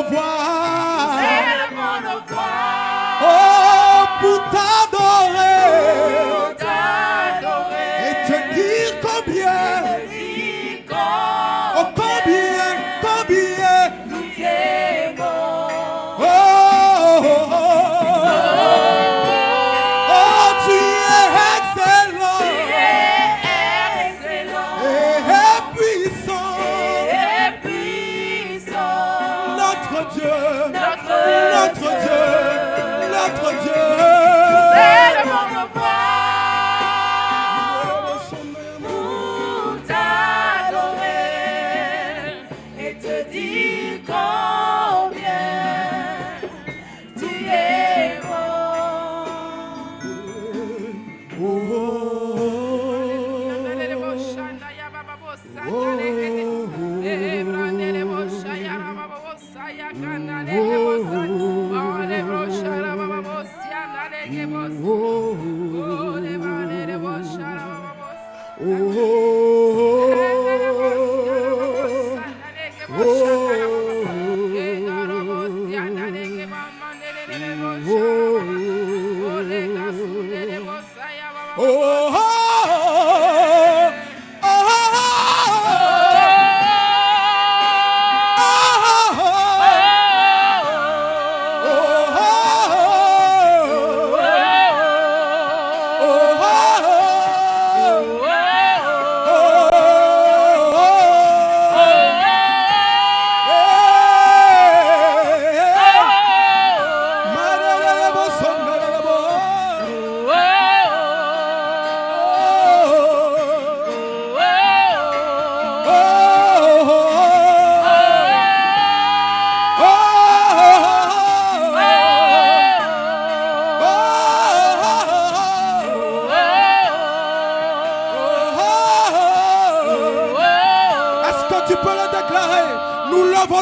revoir. C'est le bon revoir. Oh, pour t'adorer. Pour t'adorer. Et te dire combien. Oh, combien, combien. Nous t'aimons. Oh, oh, oh, oh. Oh, tu es excellent. Tu es excellent. Et puissant. Et puissant. Notre Dieu. Notre Dieu. Notre Dieu. C'est le bon revoir. Pour t'adorer et te dire combien tu es bon. Oh, oh,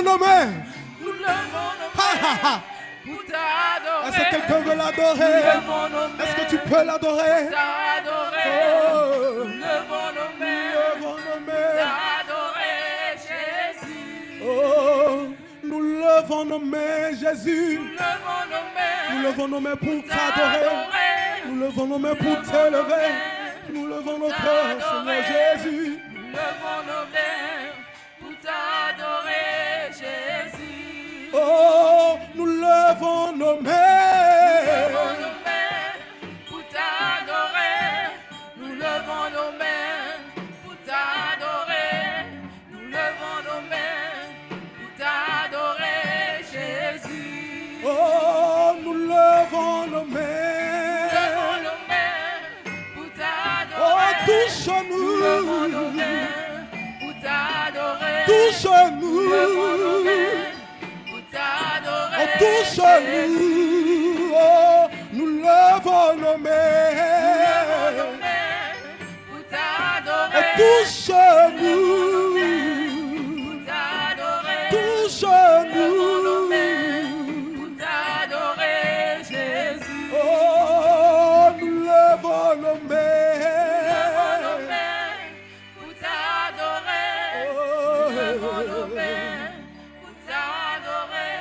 nos mains. Nous levons nos mains pour t'adorer. Est-ce que quelqu'un veut l'adorer? Est-ce que tu peux l'adorer? T'adorer. Oh. Nous levons nos mains. T'adorer Jésus. Oh, nous levons nos mains, Jésus. Nous levons nos mains. Nous levons nos mains pour t'adorer. Nous levons nos mains pour t'élever. Nous levons nos cœurs, Seigneur Jésus. Nous levons nos mains pour t'adorer Jésus. Oh, nous levons nos mains. Pour t'adorer, nous levons nos mains. Pour t'adorer, nous levons nos mains. Pour t'adorer Jésus. Oh, nous levons nos mains. Pour t'adorer. Oh, touche-nous. Nous levons nos mains. Pour t'adorer. Touche-nous. Pour t'adorer. Oh, touche-nous. Oh, nous levons nos mains. Pour t'adorer. Oh, touche-nous. Pour t'adorer. Touche-nous. Pour t'adorer Jésus. Oh, nous levons nos mains. Pour t'adorer. Oh, Nous levons nos mains. Pour t'adorer.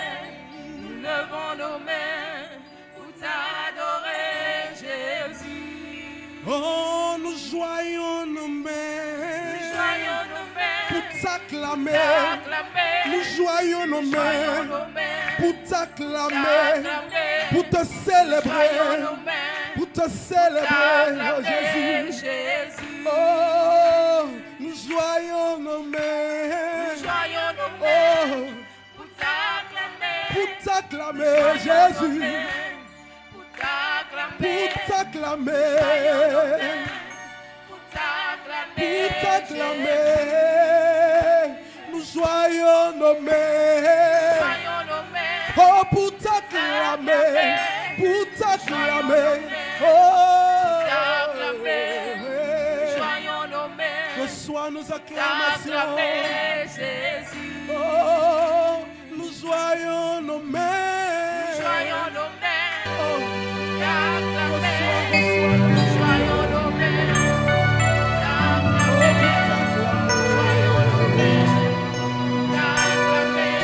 Nous levons nos mains. Pour t'adorer Jésus. oh, nous joignons nos mains. Joyons nos mains. Pour t'acclamer. T'acclamer. Nous joignons nos Joyons mains. nos mains. Pour t'acclamer. T'acclamer. Pour te célébrer. Joyons nos mains. Pour te célébrer, oh T'acclamer Jésus. Jésus. Oh, nous joignons nos mains. Joyons nos Oh, mains. Pour t'acclamer. pour t'acclamer, Jésus. Pour t'acclamer. Pour t'acclamer. Pour t'acclamer. Pour t'acclamer. Nous joignons nos mains. Joyons nos mains. Oh, pour t'acclamer. Pour t'acclamer. Oh, Joyons nos mains. reçois nos acclamations. T'acclamer Jésus. Oh, nous joignons nos mains. Joyons nos mains. Oh, T'acclamer. reçois. Joyons nos mains. T'acclamer. Joyons nos mains. T'acclamer.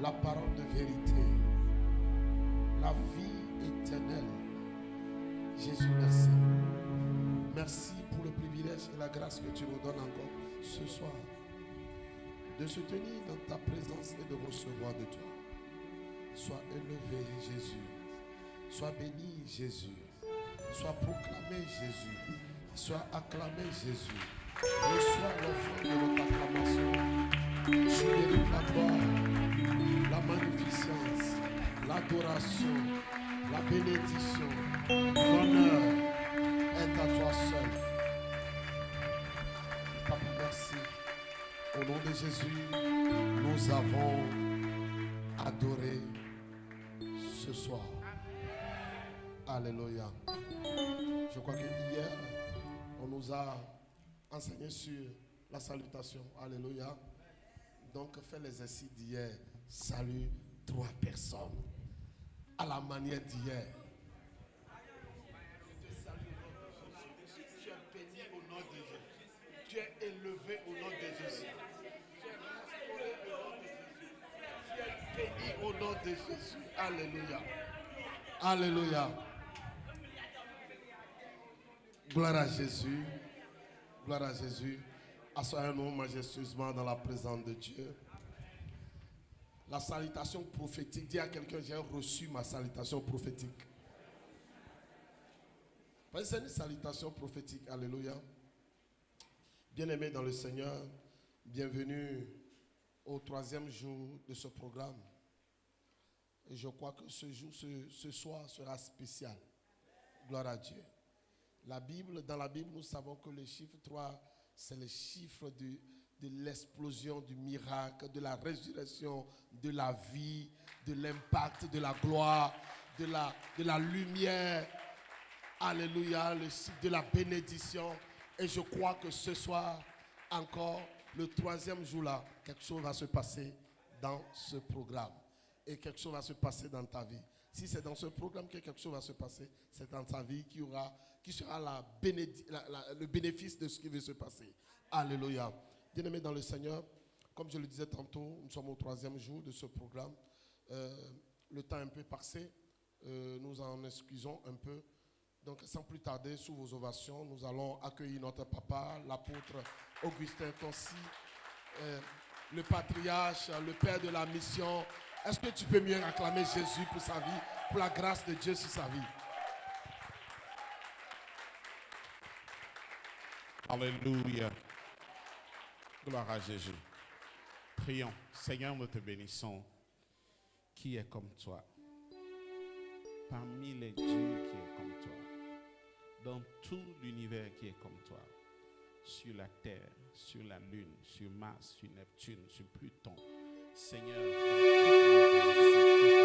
la parole de vérité, la vie éternelle. Jésus, merci. Merci pour le privilège et la grâce que tu nous donnes encore ce soir de se tenir dans ta présence et de recevoir de toi. Sois élevé, Jésus. Sois béni, Jésus. Sois proclamé, Jésus. Sois acclamé, Jésus. Reçois l'offrande de notre acclamation. Tu mérites la gloire, la magnificence, l'adoration, la bénédiction, l'honneur est à toi seul. Papa, merci. Au nom de Jésus, nous avons adoré ce soir. Alléluia. Je crois que hier, on nous a enseigné sur la salutation. Alléluia. Donc, fais l'exercice d'hier. Salue 3 personnes. À la manière d'hier. Tu es béni au nom de Jésus. Tu es élevé au nom de Jésus. Tu es béni au nom de Jésus. Alléluia. Alléluia. Gloire à Jésus. Gloire à Jésus. Assoyons-nous majestueusement dans la présence de Dieu. La salutation prophétique. Dis à quelqu'un, j'ai reçu ma salutation prophétique. C'est une salutation prophétique. Alléluia. Bien-aimés dans le Seigneur, bienvenue au 3e jour de ce programme. Et je crois que ce soir sera spécial. Gloire à Dieu. Dans la Bible, nous savons que le chiffre 3, c'est le chiffre de l'explosion, du miracle, de la résurrection, de la vie, de l'impact, de la gloire, de la lumière. Alléluia, le chiffre de la bénédiction. Et je crois que ce soir, encore, le 3e jour là, quelque chose va se passer dans ce programme. Et quelque chose va se passer dans ta vie. Si c'est dans ce programme que quelque chose va se passer, c'est dans ta vie qui sera le bénéfice de ce qui va se passer. Alléluia. Bien-aimés dans le Seigneur, comme je le disais tantôt, nous sommes au 3e jour de ce programme. Le temps est un peu passé. Nous en excusons un peu. Donc, sans plus tarder, sous vos ovations, nous allons accueillir notre papa, l'apôtre Augustin Tonsi, le patriarche, le père de la mission. Est-ce que tu peux mieux acclamer Jésus pour sa vie, pour la grâce de Dieu sur sa vie? Alléluia. Gloire à Jésus. Prions. Seigneur, nous te bénissons. Qui est comme toi? Parmi les dieux qui est comme toi. Dans tout l'univers qui est comme toi. Sur la terre, sur la lune, sur Mars, sur Neptune, sur Pluton. Seigneur, dans toute l'univers,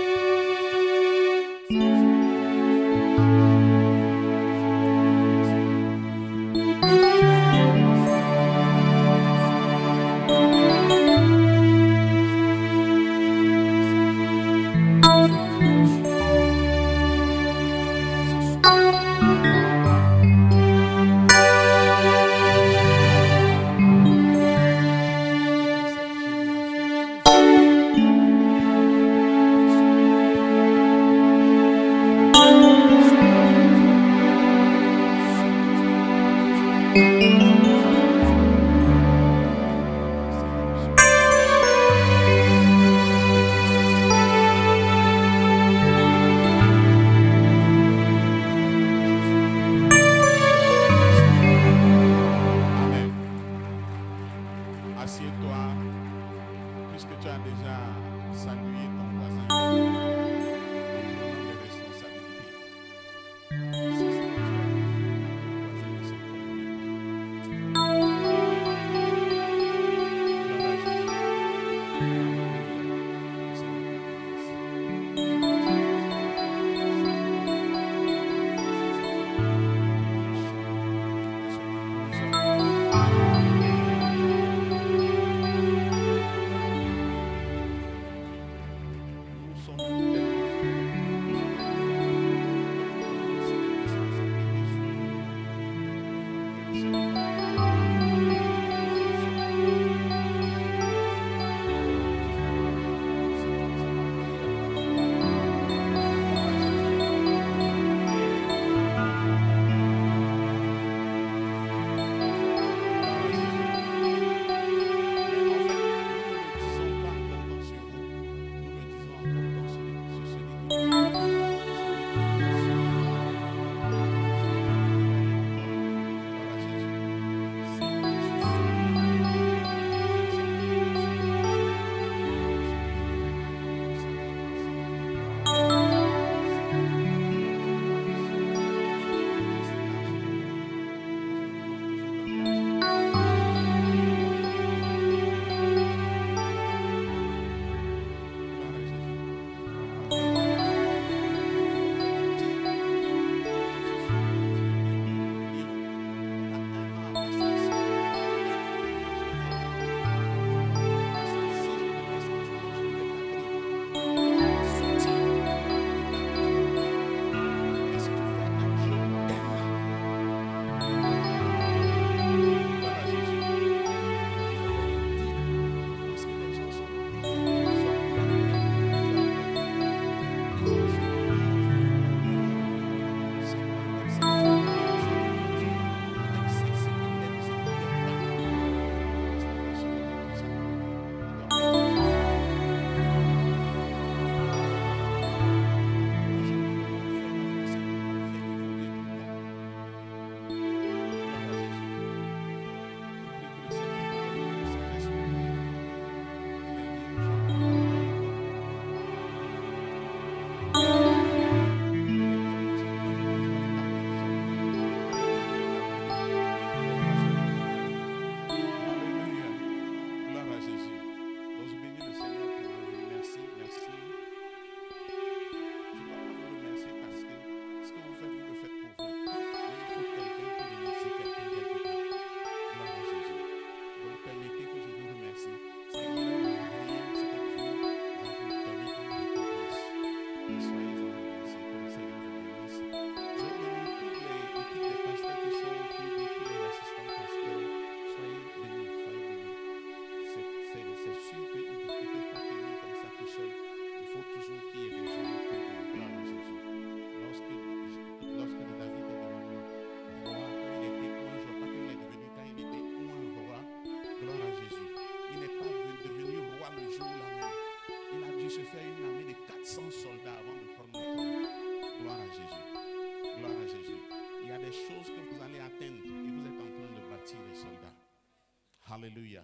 Alléluia.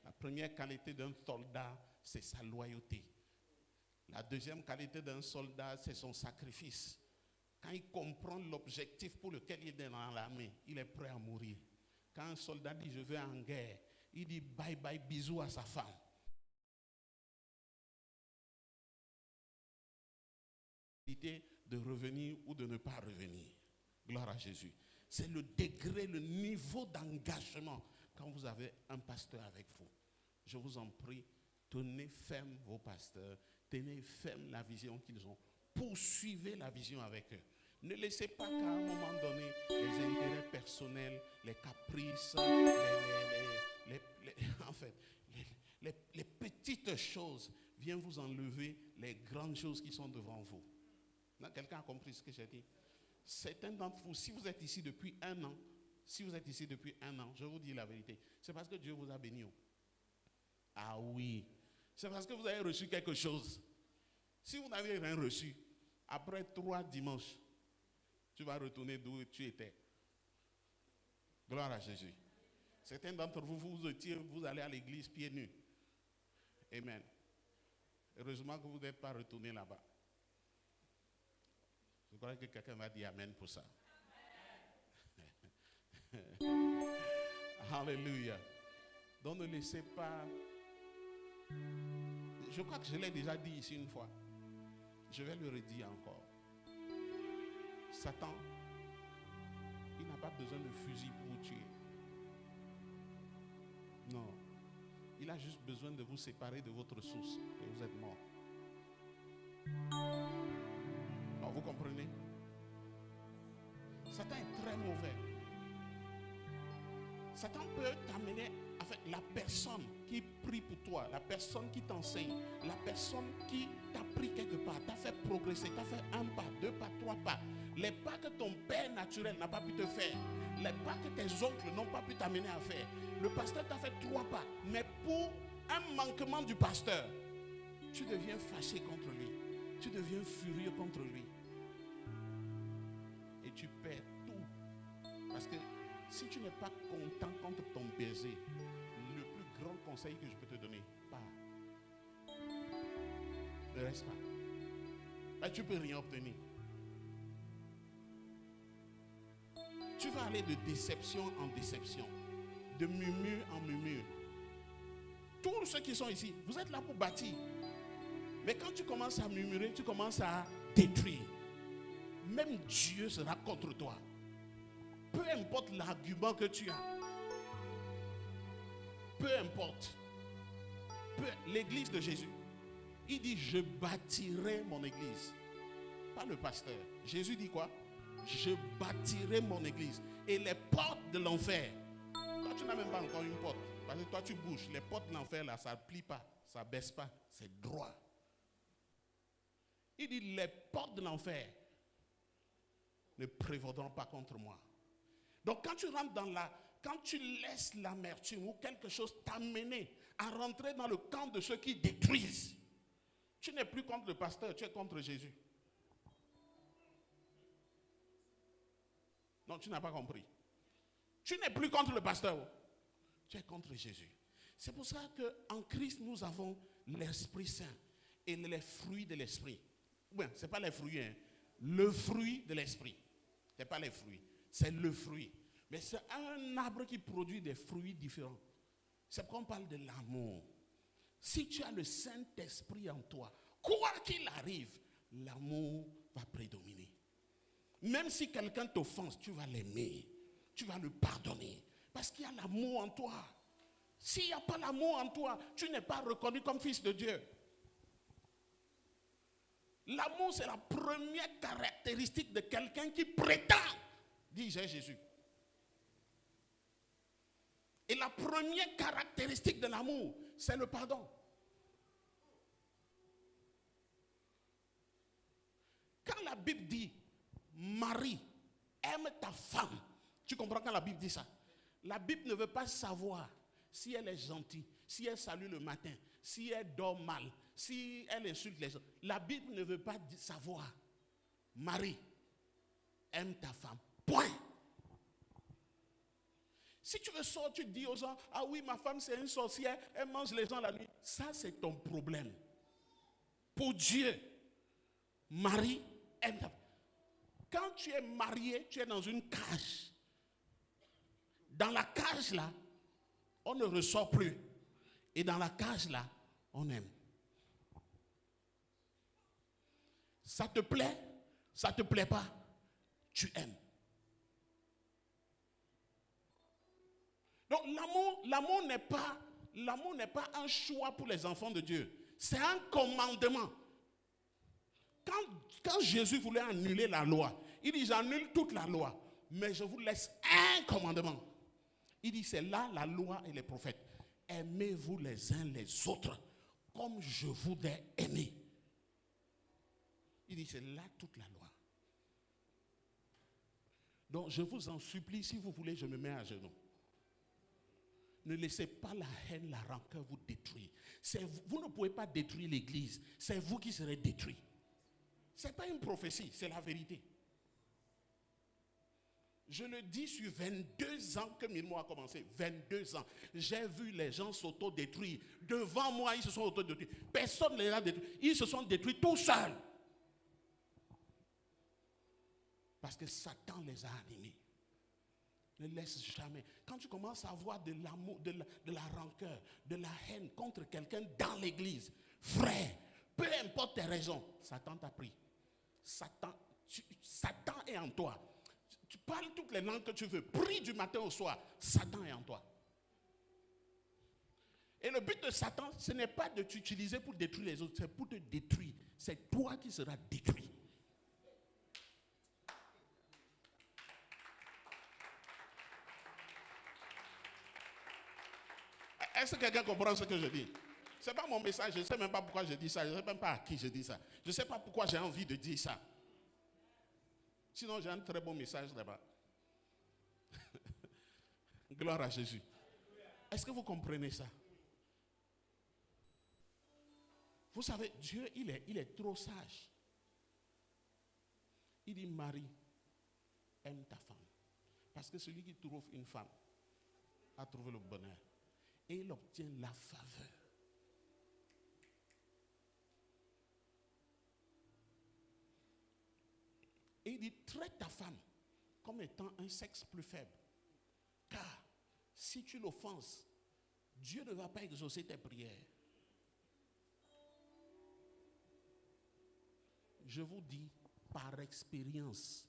La première qualité d'un soldat, c'est sa loyauté. La deuxième qualité d'un soldat, c'est son sacrifice. Quand il comprend l'objectif pour lequel il est dans l'armée, il est prêt à mourir. Quand un soldat dit « je vais en guerre », il dit « bye bye, bisous à sa femme ». De revenir ou de ne pas revenir. Gloire à Jésus. C'est le degré, le niveau d'engagement quand vous avez un pasteur avec vous. Je vous en prie, tenez ferme vos pasteurs, tenez ferme la vision qu'ils ont. Poursuivez la vision avec eux. Ne laissez pas qu'à un moment donné, les intérêts personnels, les caprices, les petites choses viennent vous enlever les grandes choses qui sont devant vous. Quelqu'un a compris ce que j'ai dit? Certains d'entre vous, si vous êtes ici depuis 1 an, je vous dis la vérité, c'est parce que Dieu vous a béni. Ah oui, c'est parce que vous avez reçu quelque chose. Si vous n'avez rien reçu, après 3 dimanches, tu vas retourner d'où tu étais. Gloire à Jésus. Certains d'entre vous, vous allez à l'église pieds nus. Amen. Heureusement que vous n'êtes pas retourné là-bas. Je crois que quelqu'un va dire amen pour ça. Alléluia. Donc ne laissez pas... Je crois que je l'ai déjà dit ici une fois. Je vais le redire encore. Satan, il n'a pas besoin de fusil pour vous tuer. Non. Il a juste besoin de vous séparer de votre source et vous êtes mort. Alors, vous comprenez? Satan est très mauvais. Satan peut t'amener, en fait, la personne qui prie pour toi, la personne qui t'enseigne, la personne qui t'a pris quelque part, t'a fait progresser, t'a fait 1 pas, 2 pas, 3 pas. Les pas que ton père naturel n'a pas pu te faire, les pas que tes oncles n'ont pas pu t'amener à faire. Le pasteur t'a fait 3 pas, mais pour un manquement du pasteur, tu deviens fâché contre lui, tu deviens furieux contre lui. Et tu perds tout. Parce que si tu n'es pas content contre ton baiser, le plus grand conseil que je peux te donner, pars. Ne reste pas. Ben, tu ne peux rien obtenir. Tu vas aller de déception en déception, de murmure en murmure. Tous ceux qui sont ici, vous êtes là pour bâtir. Mais quand tu commences à murmurer, tu commences à détruire. Même Dieu sera contre toi. Peu importe l'argument que tu as. Peu importe. L'église de Jésus. Il dit, je bâtirai mon église. Pas le pasteur. Jésus dit quoi? Je bâtirai mon église. Et les portes de l'enfer. Toi, tu n'as même pas encore une porte. Parce que toi, tu bouges. Les portes de l'enfer, là, ça ne plie pas. Ça ne baisse pas. C'est droit. Il dit, les portes de l'enfer ne prévaudront pas contre moi. Donc quand tu rentres quand tu laisses l'amertume ou quelque chose t'amener à rentrer dans le camp de ceux qui détruisent, tu n'es plus contre le pasteur, tu es contre Jésus. Non, tu n'as pas compris. Tu n'es plus contre le pasteur, tu es contre Jésus. C'est pour ça qu'en Christ, nous avons l'Esprit Saint et les fruits de l'Esprit. Bon, ce n'est pas les fruits, hein. Le fruit de l'Esprit. Ce n'est pas les fruits, c'est le fruit. Mais c'est un arbre qui produit des fruits différents. C'est pourquoi on parle de l'amour. Si tu as le Saint-Esprit en toi, quoi qu'il arrive, l'amour va prédominer. Même si quelqu'un t'offense, tu vas l'aimer. Tu vas le pardonner. Parce qu'il y a l'amour en toi. S'il n'y a pas l'amour en toi, tu n'es pas reconnu comme fils de Dieu. L'amour, c'est la première caractéristique de quelqu'un qui prétend dire j'ai Jésus. Et la première caractéristique de l'amour, c'est le pardon. Quand la Bible dit, Marie, aime ta femme, tu comprends quand la Bible dit ça? La Bible ne veut pas savoir si elle est gentille, si elle salue le matin, si elle dort mal, si elle insulte les autres. La Bible ne veut pas savoir. Marie, aime ta femme. Point. Si tu veux sortir, tu dis aux gens, ah oui, ma femme c'est une sorcière, elle mange les gens la nuit. Ça, c'est ton problème. Pour Dieu, Marie aime ta femme. Quand tu es marié, tu es dans une cage. Dans la cage là, on ne ressort plus. Et dans la cage là, on aime. Ça te plaît, ça te plaît pas, tu aimes. Donc l'amour n'est pas un choix pour les enfants de Dieu. C'est un commandement. Quand Jésus voulait annuler la loi, il dit j'annule toute la loi, mais je vous laisse un commandement. Il dit c'est là la loi et les prophètes. Aimez-vous les uns les autres comme je vous ai aimé. Il dit c'est là toute la loi. Donc je vous en supplie, si vous voulez, je me mets à genoux. Ne laissez pas la haine, la rancœur vous détruire. Vous ne pouvez pas détruire l'église. C'est vous qui serez détruits. Ce n'est pas une prophétie, c'est la vérité. Je le dis sur 22 ans que Mirmo a commencé. 22 ans. J'ai vu les gens s'auto-détruire. Devant moi, ils se sont auto-détruits. Personne ne les a détruits. Ils se sont détruits tout seuls. Parce que Satan les a animés. Ne laisse jamais. Quand tu commences à avoir de l'amour, de la rancœur, de la haine contre quelqu'un dans l'église, frère, peu importe tes raisons, Satan t'a pris. Satan est en toi. Tu parles toutes les langues que tu veux. Prie du matin au soir. Satan est en toi. Et le but de Satan, ce n'est pas de t'utiliser pour détruire les autres, c'est pour te détruire. C'est toi qui seras détruit. Est-ce que quelqu'un comprend ce que je dis? Ce n'est pas mon message, je ne sais même pas pourquoi je dis ça, je ne sais même pas à qui je dis ça. Je ne sais pas pourquoi j'ai envie de dire ça. Sinon, j'ai un très bon message là-bas. Gloire à Jésus. Est-ce que vous comprenez ça? Vous savez, Dieu, il est trop sage. Il dit, Marie, aime ta femme. Parce que celui qui trouve une femme a trouvé le bonheur. Et il obtient la faveur. Et il dit, traite ta femme comme étant un sexe plus faible. Car si tu l'offenses, Dieu ne va pas exaucer tes prières. Je vous dis par expérience,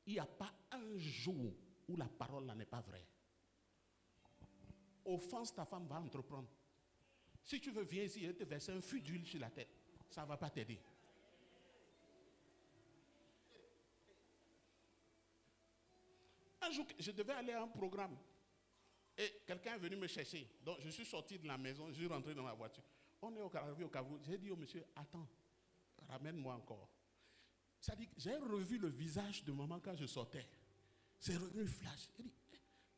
il n'y a pas un jour où la parole n'est pas vraie. Offense, ta femme va entreprendre. Si tu veux, viens ici et te verser un fût d'huile sur la tête. Ça ne va pas t'aider. Un jour, je devais aller à un programme. Et quelqu'un est venu me chercher. Donc, je suis sorti de la maison, je suis rentré dans la voiture. On est arrivé au Cameroun. J'ai dit au monsieur, attends, ramène-moi encore. Ça dit, j'ai revu le visage de maman quand je sortais. C'est revenu flash. J'ai dit,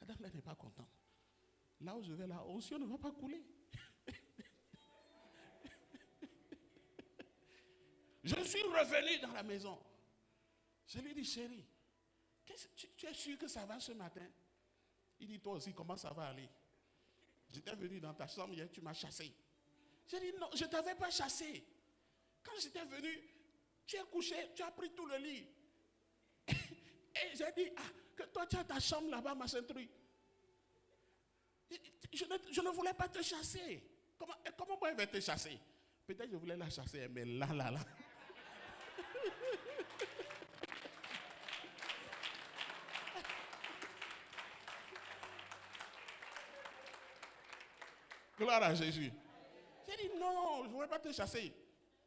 la dame là n'est pas contente. Là où je vais, là, l'onction ne va pas couler. Je suis revenu dans la maison. Je lui ai dit, chérie, tu es sûr que ça va ce matin? Il dit, toi aussi, comment ça va aller? J'étais venu dans ta chambre hier, tu m'as chassé. J'ai dit, non, je ne t'avais pas chassé. Quand j'étais venu, tu es couché, tu as pris tout le lit. Et j'ai dit, que toi tu as ta chambre là-bas, machin truc. Je ne voulais pas te chasser. Comment moi je vais te chasser? Peut-être je voulais la chasser, mais là. Gloire à Jésus. J'ai dit non, je ne voulais pas te chasser.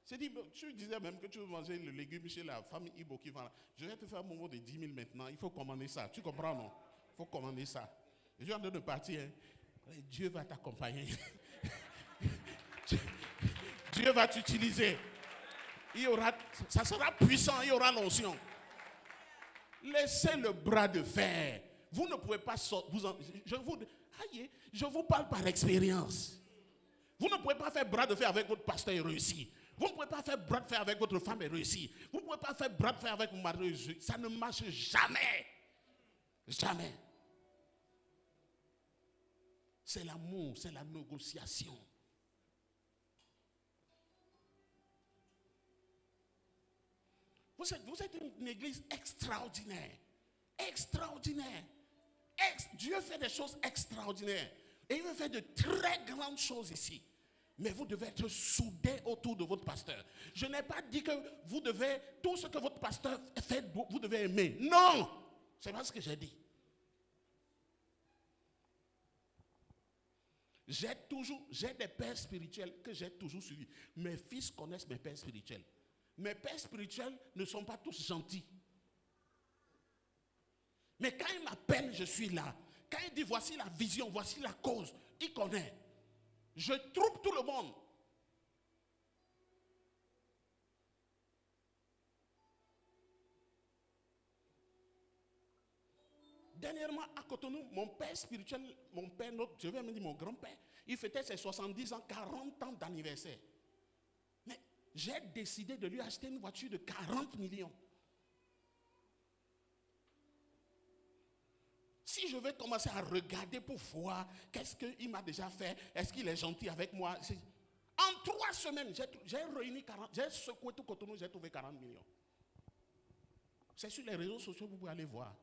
J'ai dit, tu disais même que tu veux manger le légume chez la famille Ibo qui vend là. Je vais te faire un moment de 10 000 maintenant. Il faut commander ça. Tu comprends, non? Il faut commander ça. Je suis en train de partir. Hein. Dieu va t'accompagner. Dieu va t'utiliser. Ça sera puissant, il y aura l'onction. Laissez le bras de fer. Vous ne pouvez pas sortir. Je vous parle par expérience. Vous ne pouvez pas faire bras de fer avec votre pasteur et réussir. Vous ne pouvez pas faire bras de fer avec votre femme et réussir. Vous ne pouvez pas faire bras de fer avec votre mari et réussir. Ça ne marche jamais. Jamais. C'est l'amour, c'est la négociation. Vous êtes une église extraordinaire. Extraordinaire. Dieu fait des choses extraordinaires. Et il veut faire de très grandes choses ici. Mais vous devez être soudés autour de votre pasteur. Je n'ai pas dit que vous devez, tout ce que votre pasteur fait, vous devez aimer. Non! C'est pas ce que j'ai dit. J'ai des pères spirituels que j'ai toujours suivis. Mes fils connaissent mes pères spirituels. Mes pères spirituels ne sont pas tous gentils. Mais quand il m'appelle, je suis là. Quand il dit voici la vision, voici la cause, il connaît. Je trouve tout le monde. Dernièrement, à Cotonou, mon père spirituel, je vais me dire mon grand-père, il fêtait ses 70 ans, 40 ans d'anniversaire. Mais j'ai décidé de lui acheter une voiture de 40 millions. Si je vais commencer à regarder pour voir qu'est-ce qu'il m'a déjà fait, est-ce qu'il est gentil avec moi. En 3 semaines, j'ai réuni 40, j'ai secoué tout Cotonou, j'ai trouvé 40 millions. C'est sur les réseaux sociaux, vous pouvez aller voir.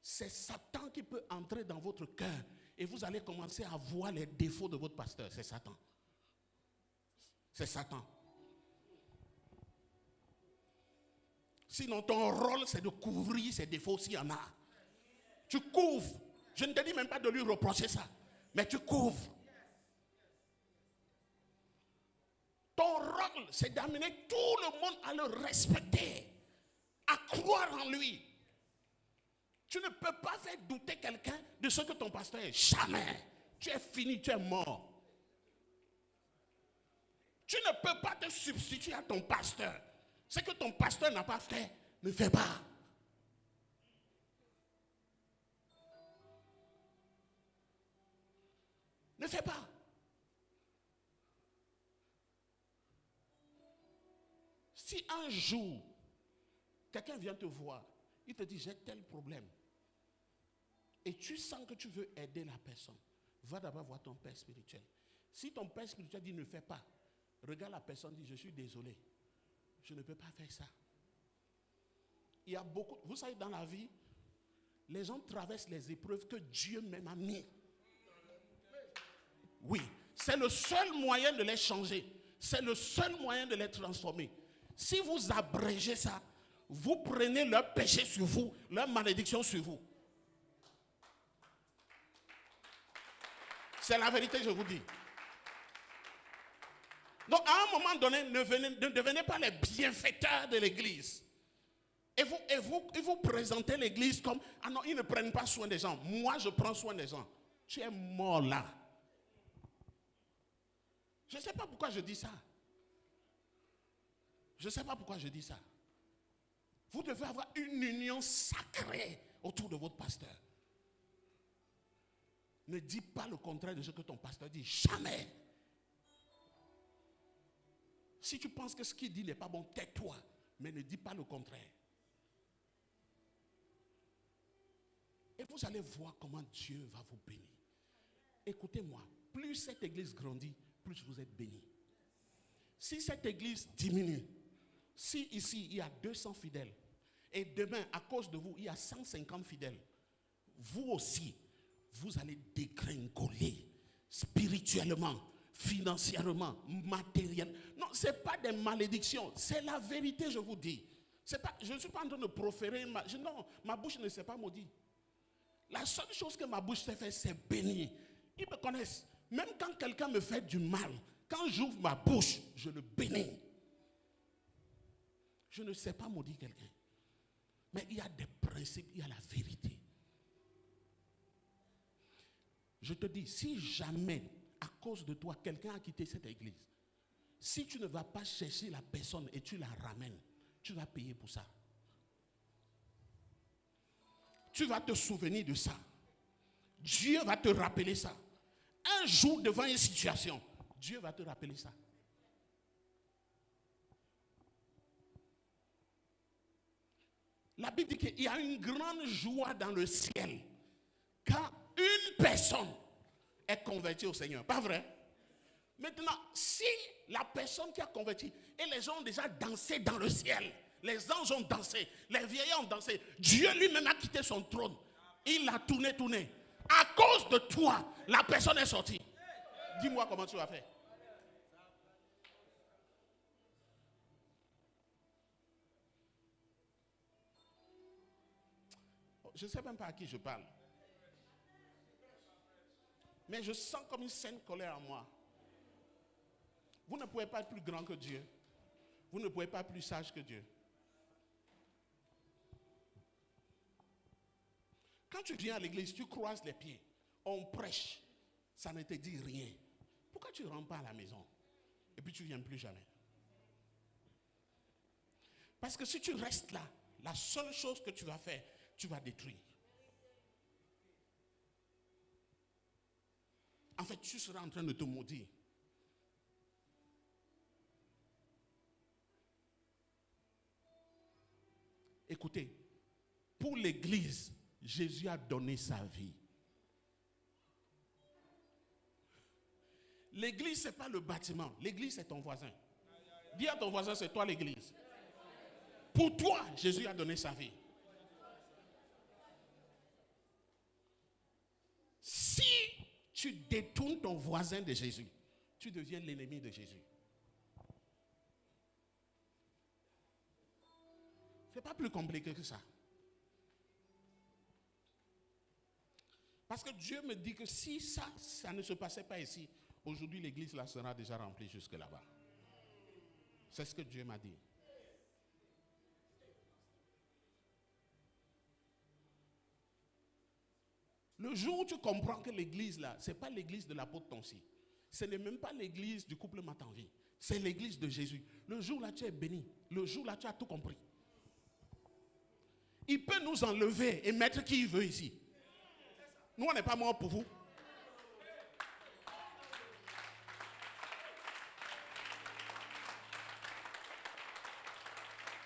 C'est Satan qui peut entrer dans votre cœur et vous allez commencer à voir les défauts de votre pasteur. C'est Satan. C'est Satan. Sinon, ton rôle, c'est de couvrir ses défauts s'il y en a. Tu couvres. Je ne te dis même pas de lui reprocher ça, mais tu couvres. Ton rôle, c'est d'amener tout le monde à le respecter, à croire en lui. Tu ne peux pas faire douter quelqu'un de ce que ton pasteur est. Jamais. Tu es fini, tu es mort. Tu ne peux pas te substituer à ton pasteur. Ce que ton pasteur n'a pas fait, ne fais pas. Ne fais pas. Si un jour, quelqu'un vient te voir, il te dit, j'ai tel problème, et tu sens que tu veux aider la personne, va d'abord voir ton père spirituel. Si ton père spirituel dit, ne fais pas, regarde la personne, dit, je suis désolé, je ne peux pas faire ça. Il y a beaucoup, vous savez, dans la vie, les gens traversent les épreuves que Dieu même a mis. Oui, c'est le seul moyen de les changer. C'est le seul moyen de les transformer. Si vous abrégez ça, vous prenez leur péché sur vous, leur malédiction sur vous. C'est la vérité, je vous dis. Donc, à un moment donné, ne devenez pas les bienfaiteurs de l'église. Et vous présentez l'église comme, ah non, ils ne prennent pas soin des gens. Moi, je prends soin des gens. Tu es mort là. Je ne sais pas pourquoi je dis ça. Je ne sais pas pourquoi je dis ça. Vous devez avoir une union sacrée autour de votre pasteur. Ne dis pas le contraire de ce que ton pasteur dit. Jamais. Si tu penses que ce qu'il dit n'est pas bon, tais-toi. Mais ne dis pas le contraire. Et vous allez voir comment Dieu va vous bénir. Écoutez-moi, plus cette église grandit, plus vous êtes bénis. Si cette église diminue, si ici il y a 200 fidèles, et demain, à cause de vous, il y a 150 fidèles, vous aussi, vous allez dégringoler spirituellement, financièrement, matériellement. Non, ce n'est pas des malédictions, c'est la vérité, je vous dis. Je ne suis pas en train de proférer, non, ma bouche ne s'est pas maudite. La seule chose que ma bouche sait faire, c'est bénir. Ils me connaissent. Même quand quelqu'un me fait du mal, quand j'ouvre ma bouche, je le bénis. Je ne sais pas maudire quelqu'un. Mais il y a des principes, il y a la vérité. Je te dis, si jamais, à cause de toi, quelqu'un a quitté cette église, si tu ne vas pas chercher la personne et tu la ramènes, tu vas payer pour ça. Tu vas te souvenir de ça. Dieu va te rappeler ça. Un jour devant une situation, Dieu va te rappeler ça. La Bible dit qu'il y a une grande joie dans le ciel quand une personne est convertie au Seigneur. Pas vrai? Maintenant, si la personne qui a converti et les gens ont déjà dansé dans le ciel, les anges ont dansé, les vieillards ont dansé, Dieu lui-même a quitté son trône. Il a tourné. À cause de toi, la personne est sortie. Dis-moi comment tu vas faire. Je ne sais même pas à qui je parle. Mais je sens comme une sainte colère en moi. Vous ne pouvez pas être plus grand que Dieu. Vous ne pouvez pas être plus sage que Dieu. Quand tu viens à l'église, tu croises les pieds. On prêche. Ça ne te dit rien. Pourquoi tu ne rentres pas à la maison? Et puis tu ne viens plus jamais. Parce que si tu restes là, la seule chose que tu vas faire, tu vas détruire. En fait, tu seras en train de te maudire. Écoutez, pour l'église, Jésus a donné sa vie. L'église, ce n'est pas le bâtiment. L'église, c'est ton voisin. Dis à ton voisin, c'est toi l'église. Pour toi, Jésus a donné sa vie. Si tu détournes ton voisin de Jésus, tu deviens l'ennemi de Jésus. Ce n'est pas plus compliqué que ça. Parce que Dieu me dit que si ça ne se passait pas ici, aujourd'hui l'église là sera déjà remplie jusque là-bas. C'est ce que Dieu m'a dit. Le jour où tu comprends que l'église là, ce n'est pas l'église de l'apôtre Tonsi. Ce n'est même pas l'église du couple Matanvi. C'est l'église de Jésus. Le jour là, tu es béni. Le jour là, tu as tout compris. Il peut nous enlever et mettre qui il veut ici. Nous, on n'est pas morts pour vous.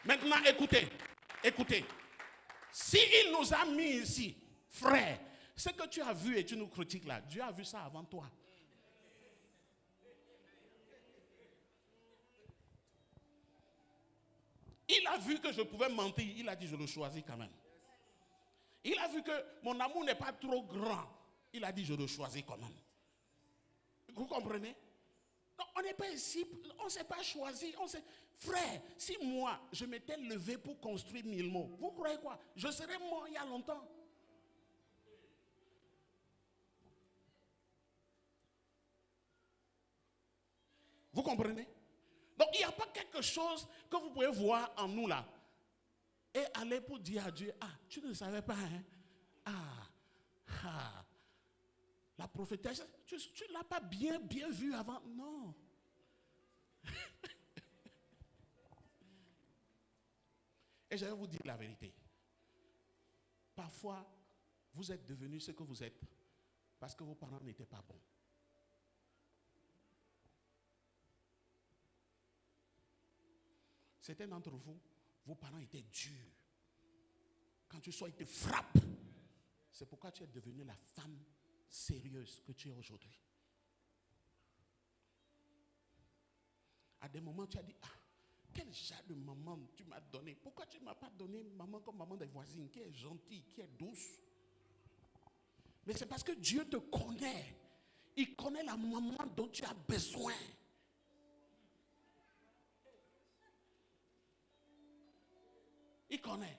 Maintenant, écoutez. S'il nous a mis ici, frère, ce que tu as vu et tu nous critiques là, Dieu a vu ça avant toi. Il a vu que je pouvais mentir, il a dit je le choisis quand même. Il a vu que mon amour n'est pas trop grand, il a dit je le choisis quand même. Vous comprenez? Donc, on n'est pas ici, on ne s'est pas choisi. Frère, si moi je m'étais levé pour construire 1000 mots, vous croyez quoi? Je serais mort il y a longtemps. Vous comprenez? Donc il n'y a pas quelque chose que vous pouvez voir en nous là. Et aller pour dire à Dieu, ah, tu ne savais pas, hein? La prophétesse, tu ne l'as pas bien vu avant. Non. Et je vais vous dire la vérité. Parfois, vous êtes devenus ce que vous êtes parce que vos parents n'étaient pas bons. Certains d'entre vous, vos parents étaient durs. Quand tu sois, ils te frappent. C'est pourquoi tu es devenue la femme sérieuse que tu es aujourd'hui. À des moments, tu as dit, quel genre de maman tu m'as donné? Pourquoi tu ne m'as pas donné maman comme maman des voisines, qui est gentille, qui est douce? Mais c'est parce que Dieu te connaît. Il connaît la maman dont tu as besoin. Il connaît.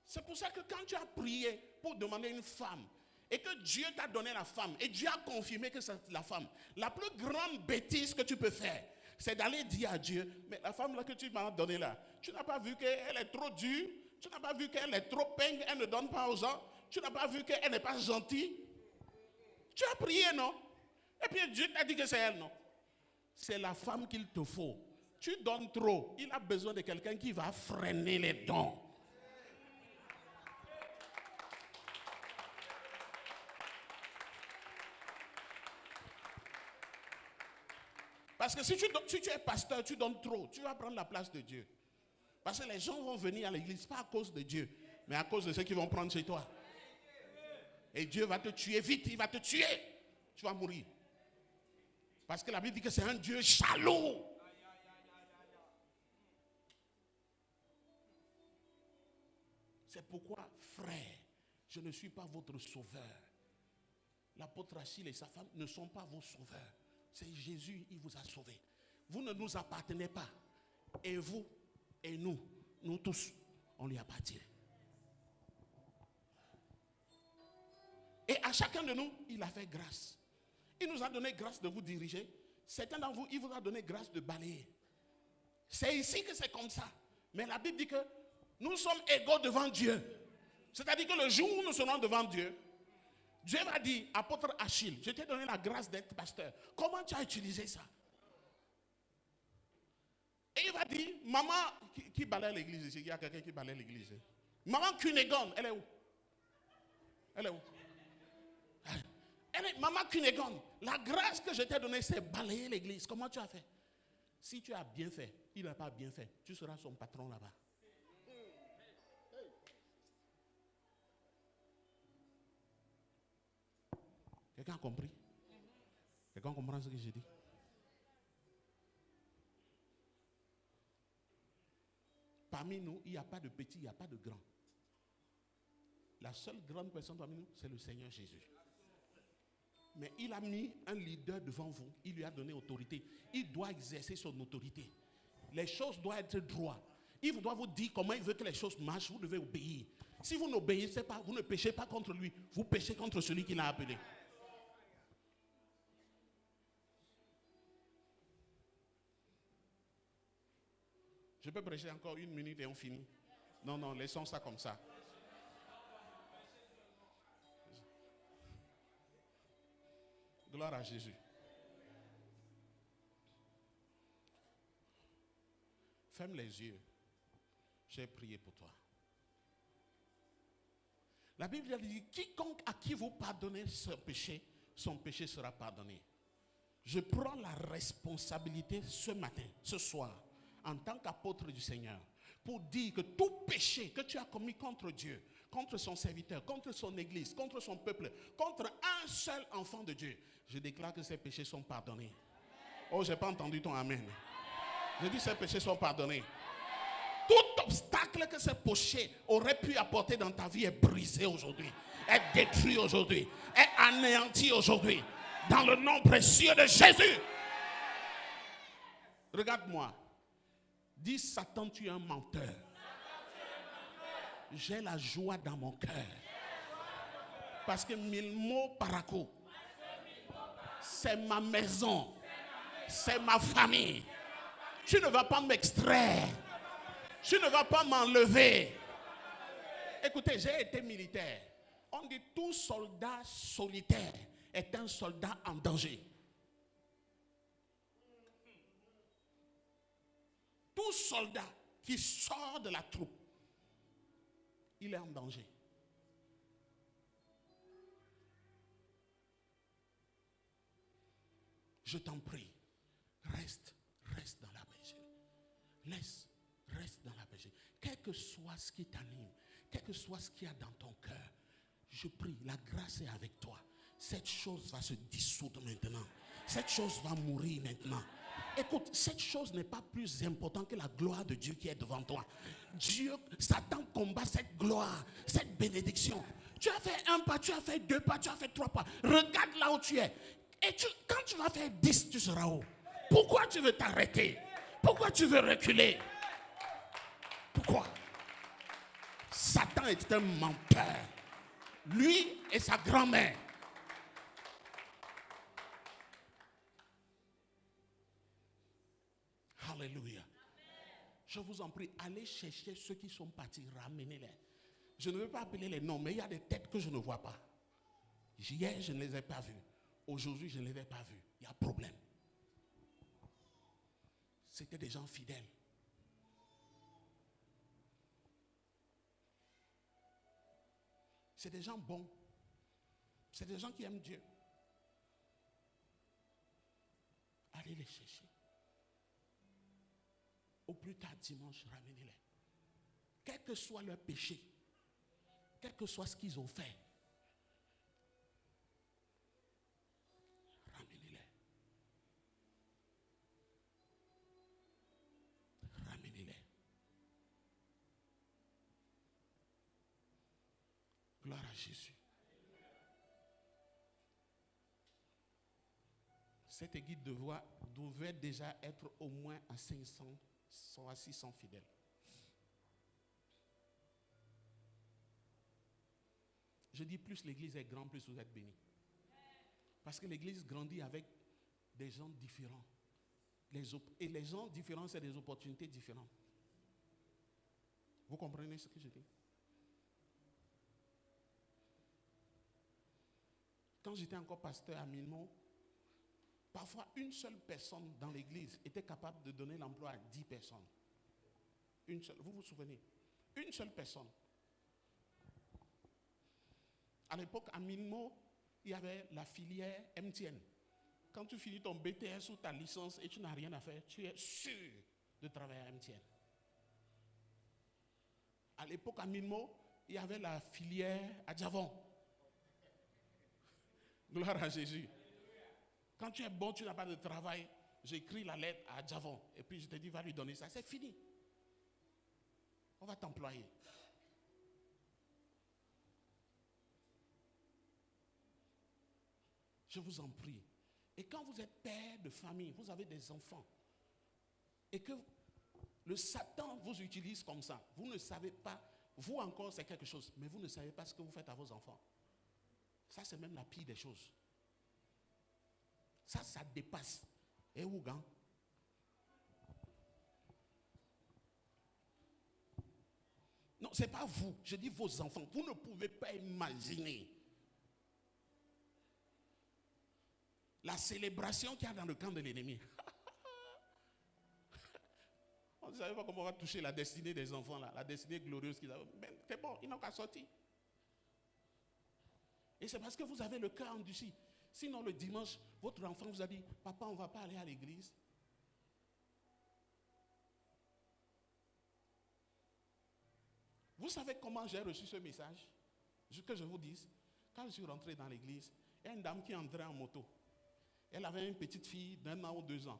C'est pour ça que quand tu as prié pour demander une femme et que Dieu t'a donné la femme et Dieu a confirmé que c'est la femme, la plus grande bêtise que tu peux faire, c'est d'aller dire à Dieu, mais la femme là que tu m'as donnée là, tu n'as pas vu qu'elle est trop dure, tu n'as pas vu qu'elle est trop peigne, elle ne donne pas aux gens, tu n'as pas vu qu'elle n'est pas gentille. Tu as prié, non? Et puis Dieu t'a dit que c'est elle, non? C'est la femme qu'il te faut. Tu donnes trop. Il a besoin de quelqu'un qui va freiner les dons. Parce que si tu es pasteur, tu donnes trop. Tu vas prendre la place de Dieu. Parce que les gens vont venir à l'église, pas à cause de Dieu, mais à cause de ceux qui vont prendre chez toi. Et Dieu va te tuer vite, il va te tuer. Tu vas mourir. Parce que la Bible dit que c'est un Dieu jaloux. C'est pourquoi, frère, je ne suis pas votre sauveur. L'apôtre Achille et sa femme ne sont pas vos sauveurs. C'est Jésus, il vous a sauvés. Vous ne nous appartenez pas. Et vous et nous tous, on lui appartient. Et à chacun de nous, il a fait grâce. Il nous a donné grâce de vous diriger. Certains d'entre vous, il vous a donné grâce de balayer. C'est ici que c'est comme ça. Mais la Bible dit que nous sommes égaux devant Dieu. C'est-à-dire que le jour où nous serons devant Dieu, Dieu va dire, apôtre Achille, je t'ai donné la grâce d'être pasteur. Comment tu as utilisé ça? Et il va dire, maman, qui balaye l'église ici? Il y a quelqu'un qui balaye l'église. Maman Cunégonde, elle est où? Elle est où? Maman Cunégonde, la grâce que je t'ai donnée, c'est balayer l'église. Comment tu as fait? Si tu as bien fait, il n'a pas bien fait, tu seras son patron là-bas. Quelqu'un a compris? Quelqu'un comprend ce que j'ai dit? Parmi nous, il n'y a pas de petit, il n'y a pas de grand. La seule grande personne parmi nous, c'est le Seigneur Jésus. Mais il a mis un leader devant vous, il lui a donné autorité. Il doit exercer son autorité. Les choses doivent être droites. Il doit vous dire comment il veut que les choses marchent, vous devez obéir. Si vous n'obéissez pas, vous ne péchez pas contre lui, vous péchez contre celui qui l'a appelé. Je peux prêcher encore 1 minute et on finit. Non, laissons ça comme ça. Gloire à Jésus. Ferme les yeux. J'ai prié pour toi. La Bible dit, quiconque à qui vous pardonnez son péché sera pardonné. Je prends la responsabilité ce matin, ce soir, en tant qu'apôtre du Seigneur, pour dire que tout péché que tu as commis contre Dieu, contre son serviteur, contre son église, contre son peuple, contre un seul enfant de Dieu, je déclare que ces péchés sont pardonnés. Oh, je n'ai pas entendu ton amen. Je dis ces péchés sont pardonnés. Tout obstacle que ces péchés auraient pu apporter dans ta vie est brisé aujourd'hui, est détruit aujourd'hui, est anéanti aujourd'hui, dans le nom précieux de Jésus. Regarde-moi. Dis, Satan, tu es un menteur. J'ai la joie dans mon cœur. Parce que Milmo Paraco, c'est ma maison, c'est ma famille. Tu ne vas pas m'extraire. Tu ne vas pas m'enlever. Écoutez, j'ai été militaire. On dit tout soldat solitaire est un soldat en danger. Tout soldat qui sort de la troupe, il est en danger. Je t'en prie, reste dans la bergerie. Reste dans la bergerie. Quel que soit ce qui t'anime, quel que soit ce qu'il y a dans ton cœur, je prie, la grâce est avec toi. Cette chose va se dissoudre maintenant. Cette chose va mourir maintenant. Écoute, cette chose n'est pas plus importante que la gloire de Dieu qui est devant toi. Satan combat cette gloire, cette bénédiction. Tu as fait 1 pas, tu as fait 2 pas, tu as fait 3 pas. Regarde là où tu es. Et quand tu vas faire 10, tu seras où? Pourquoi tu veux t'arrêter? Pourquoi tu veux reculer? Pourquoi? Satan est un menteur. Lui et sa grand-mère. Alléluia. Je vous en prie, allez chercher ceux qui sont partis, ramenez-les. Je ne veux pas appeler les noms, mais il y a des têtes que je ne vois pas. Hier, je ne les ai pas vus. Aujourd'hui, je ne les ai pas vus. Il y a un problème. C'était des gens fidèles. C'est des gens bons. C'est des gens qui aiment Dieu. Allez les chercher. Au plus tard dimanche, ramenez-les. que soit leur péché, quel que soit ce qu'ils ont fait, ramenez-les. Ramenez-les. Gloire à Jésus. Cette église devait déjà être au moins à 500, à 600 fidèles. Je dis plus l'église est grande, plus vous êtes bénis. Parce que l'église grandit avec des gens différents. Et les gens différents, c'est des opportunités différentes. Vous comprenez ce que je dis? Quand j'étais encore pasteur à Milmont, parfois une seule personne dans l'église était capable de donner l'emploi à 10 personnes. Une seule, vous vous souvenez? Une seule personne. À l'époque, à Milmont, il y avait la filière MTN. Quand tu finis ton BTS ou ta licence et tu n'as rien à faire, tu es sûr de travailler à MTN. À l'époque, à Milmont, il y avait la filière à Javon. Gloire à Jésus. Quand tu es bon, tu n'as pas de travail, j'écris la lettre à Javon. Et puis je te dis, va lui donner ça. C'est fini. On va t'employer. Je vous en prie. Et quand vous êtes père de famille, vous avez des enfants, et que le Satan vous utilise comme ça, vous ne savez pas, vous encore c'est quelque chose, mais vous ne savez pas ce que vous faites à vos enfants. Ça c'est même la pire des choses. Ça dépasse. Et Ougan. Non, ce n'est pas vous, je dis vos enfants. Vous ne pouvez pas imaginer la célébration qu'il y a dans le camp de l'ennemi. On ne savait pas comment on va toucher la destinée des enfants là, la destinée glorieuse qu'ils avaient. Mais c'est bon, ils n'ont qu'à sortir. Et c'est parce que vous avez le cœur endurci. Sinon le dimanche, votre enfant vous a dit, papa, on ne va pas aller à l'église. Vous savez comment j'ai reçu ce message? Que je vous dise, quand je suis rentré dans l'église, il y a une dame qui entrait en moto. Elle avait une petite fille d'1 an ou 2 ans.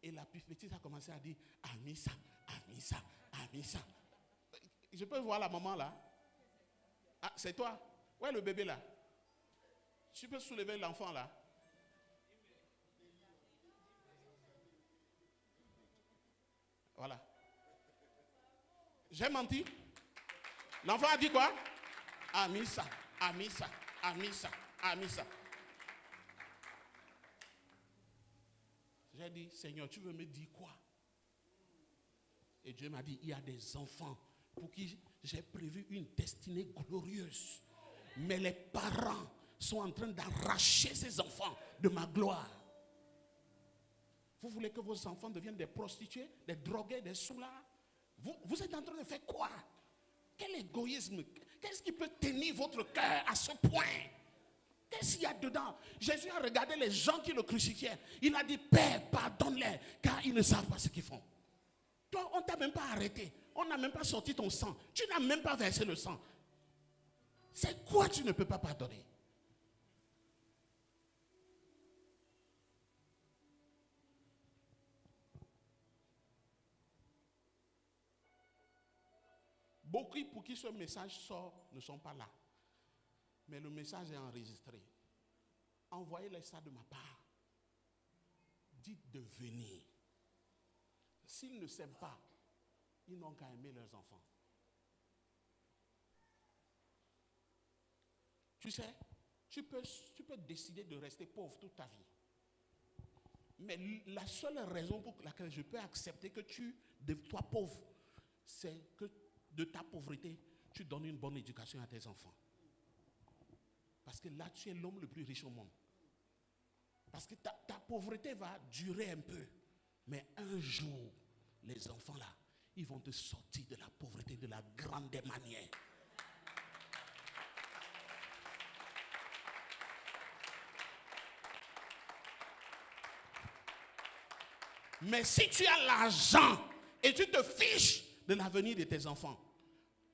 Et la petite a commencé à dire, Amisa, Amisa, Amisa. Je peux voir la maman là? Ah, c'est toi? Où est le bébé là? Tu peux soulever l'enfant là? Voilà. J'ai menti? L'enfant a dit quoi? Amisa, Amisa, Amisa, Amisa. J'ai dit, Seigneur, tu veux me dire quoi? Et Dieu m'a dit, il y a des enfants pour qui j'ai prévu une destinée glorieuse. Mais les parents sont en train d'arracher ces enfants de ma gloire. Vous voulez que vos enfants deviennent des prostituées, des drogués, des soulards? Vous êtes en train de faire quoi? Quel égoïsme? Qu'est-ce qui peut tenir votre cœur à ce point? Qu'est-ce qu'il y a dedans? Jésus a regardé les gens qui le crucifiaient. Il a dit, Père, pardonne-les, car ils ne savent pas ce qu'ils font. Toi, on ne t'a même pas arrêté. On n'a même pas sorti ton sang. Tu n'as même pas versé le sang. C'est quoi tu ne peux pas pardonner? Beaucoup pour qui ce message sort ne sont pas là. Mais le message est enregistré. Envoyez-les ça de ma part. Dites de venir. S'ils ne s'aiment pas, ils n'ont qu'à aimer leurs enfants. Tu sais, tu peux décider de rester pauvre toute ta vie. Mais la seule raison pour laquelle je peux accepter que tu sois pauvre, c'est que de ta pauvreté, tu donnes une bonne éducation à tes enfants. Parce que là, tu es l'homme le plus riche au monde. Parce que ta pauvreté va durer un peu. Mais un jour, les enfants là, ils vont te sortir de la pauvreté de la grande des manières. Mais si tu as l'argent et tu te fiches de l'avenir de tes enfants,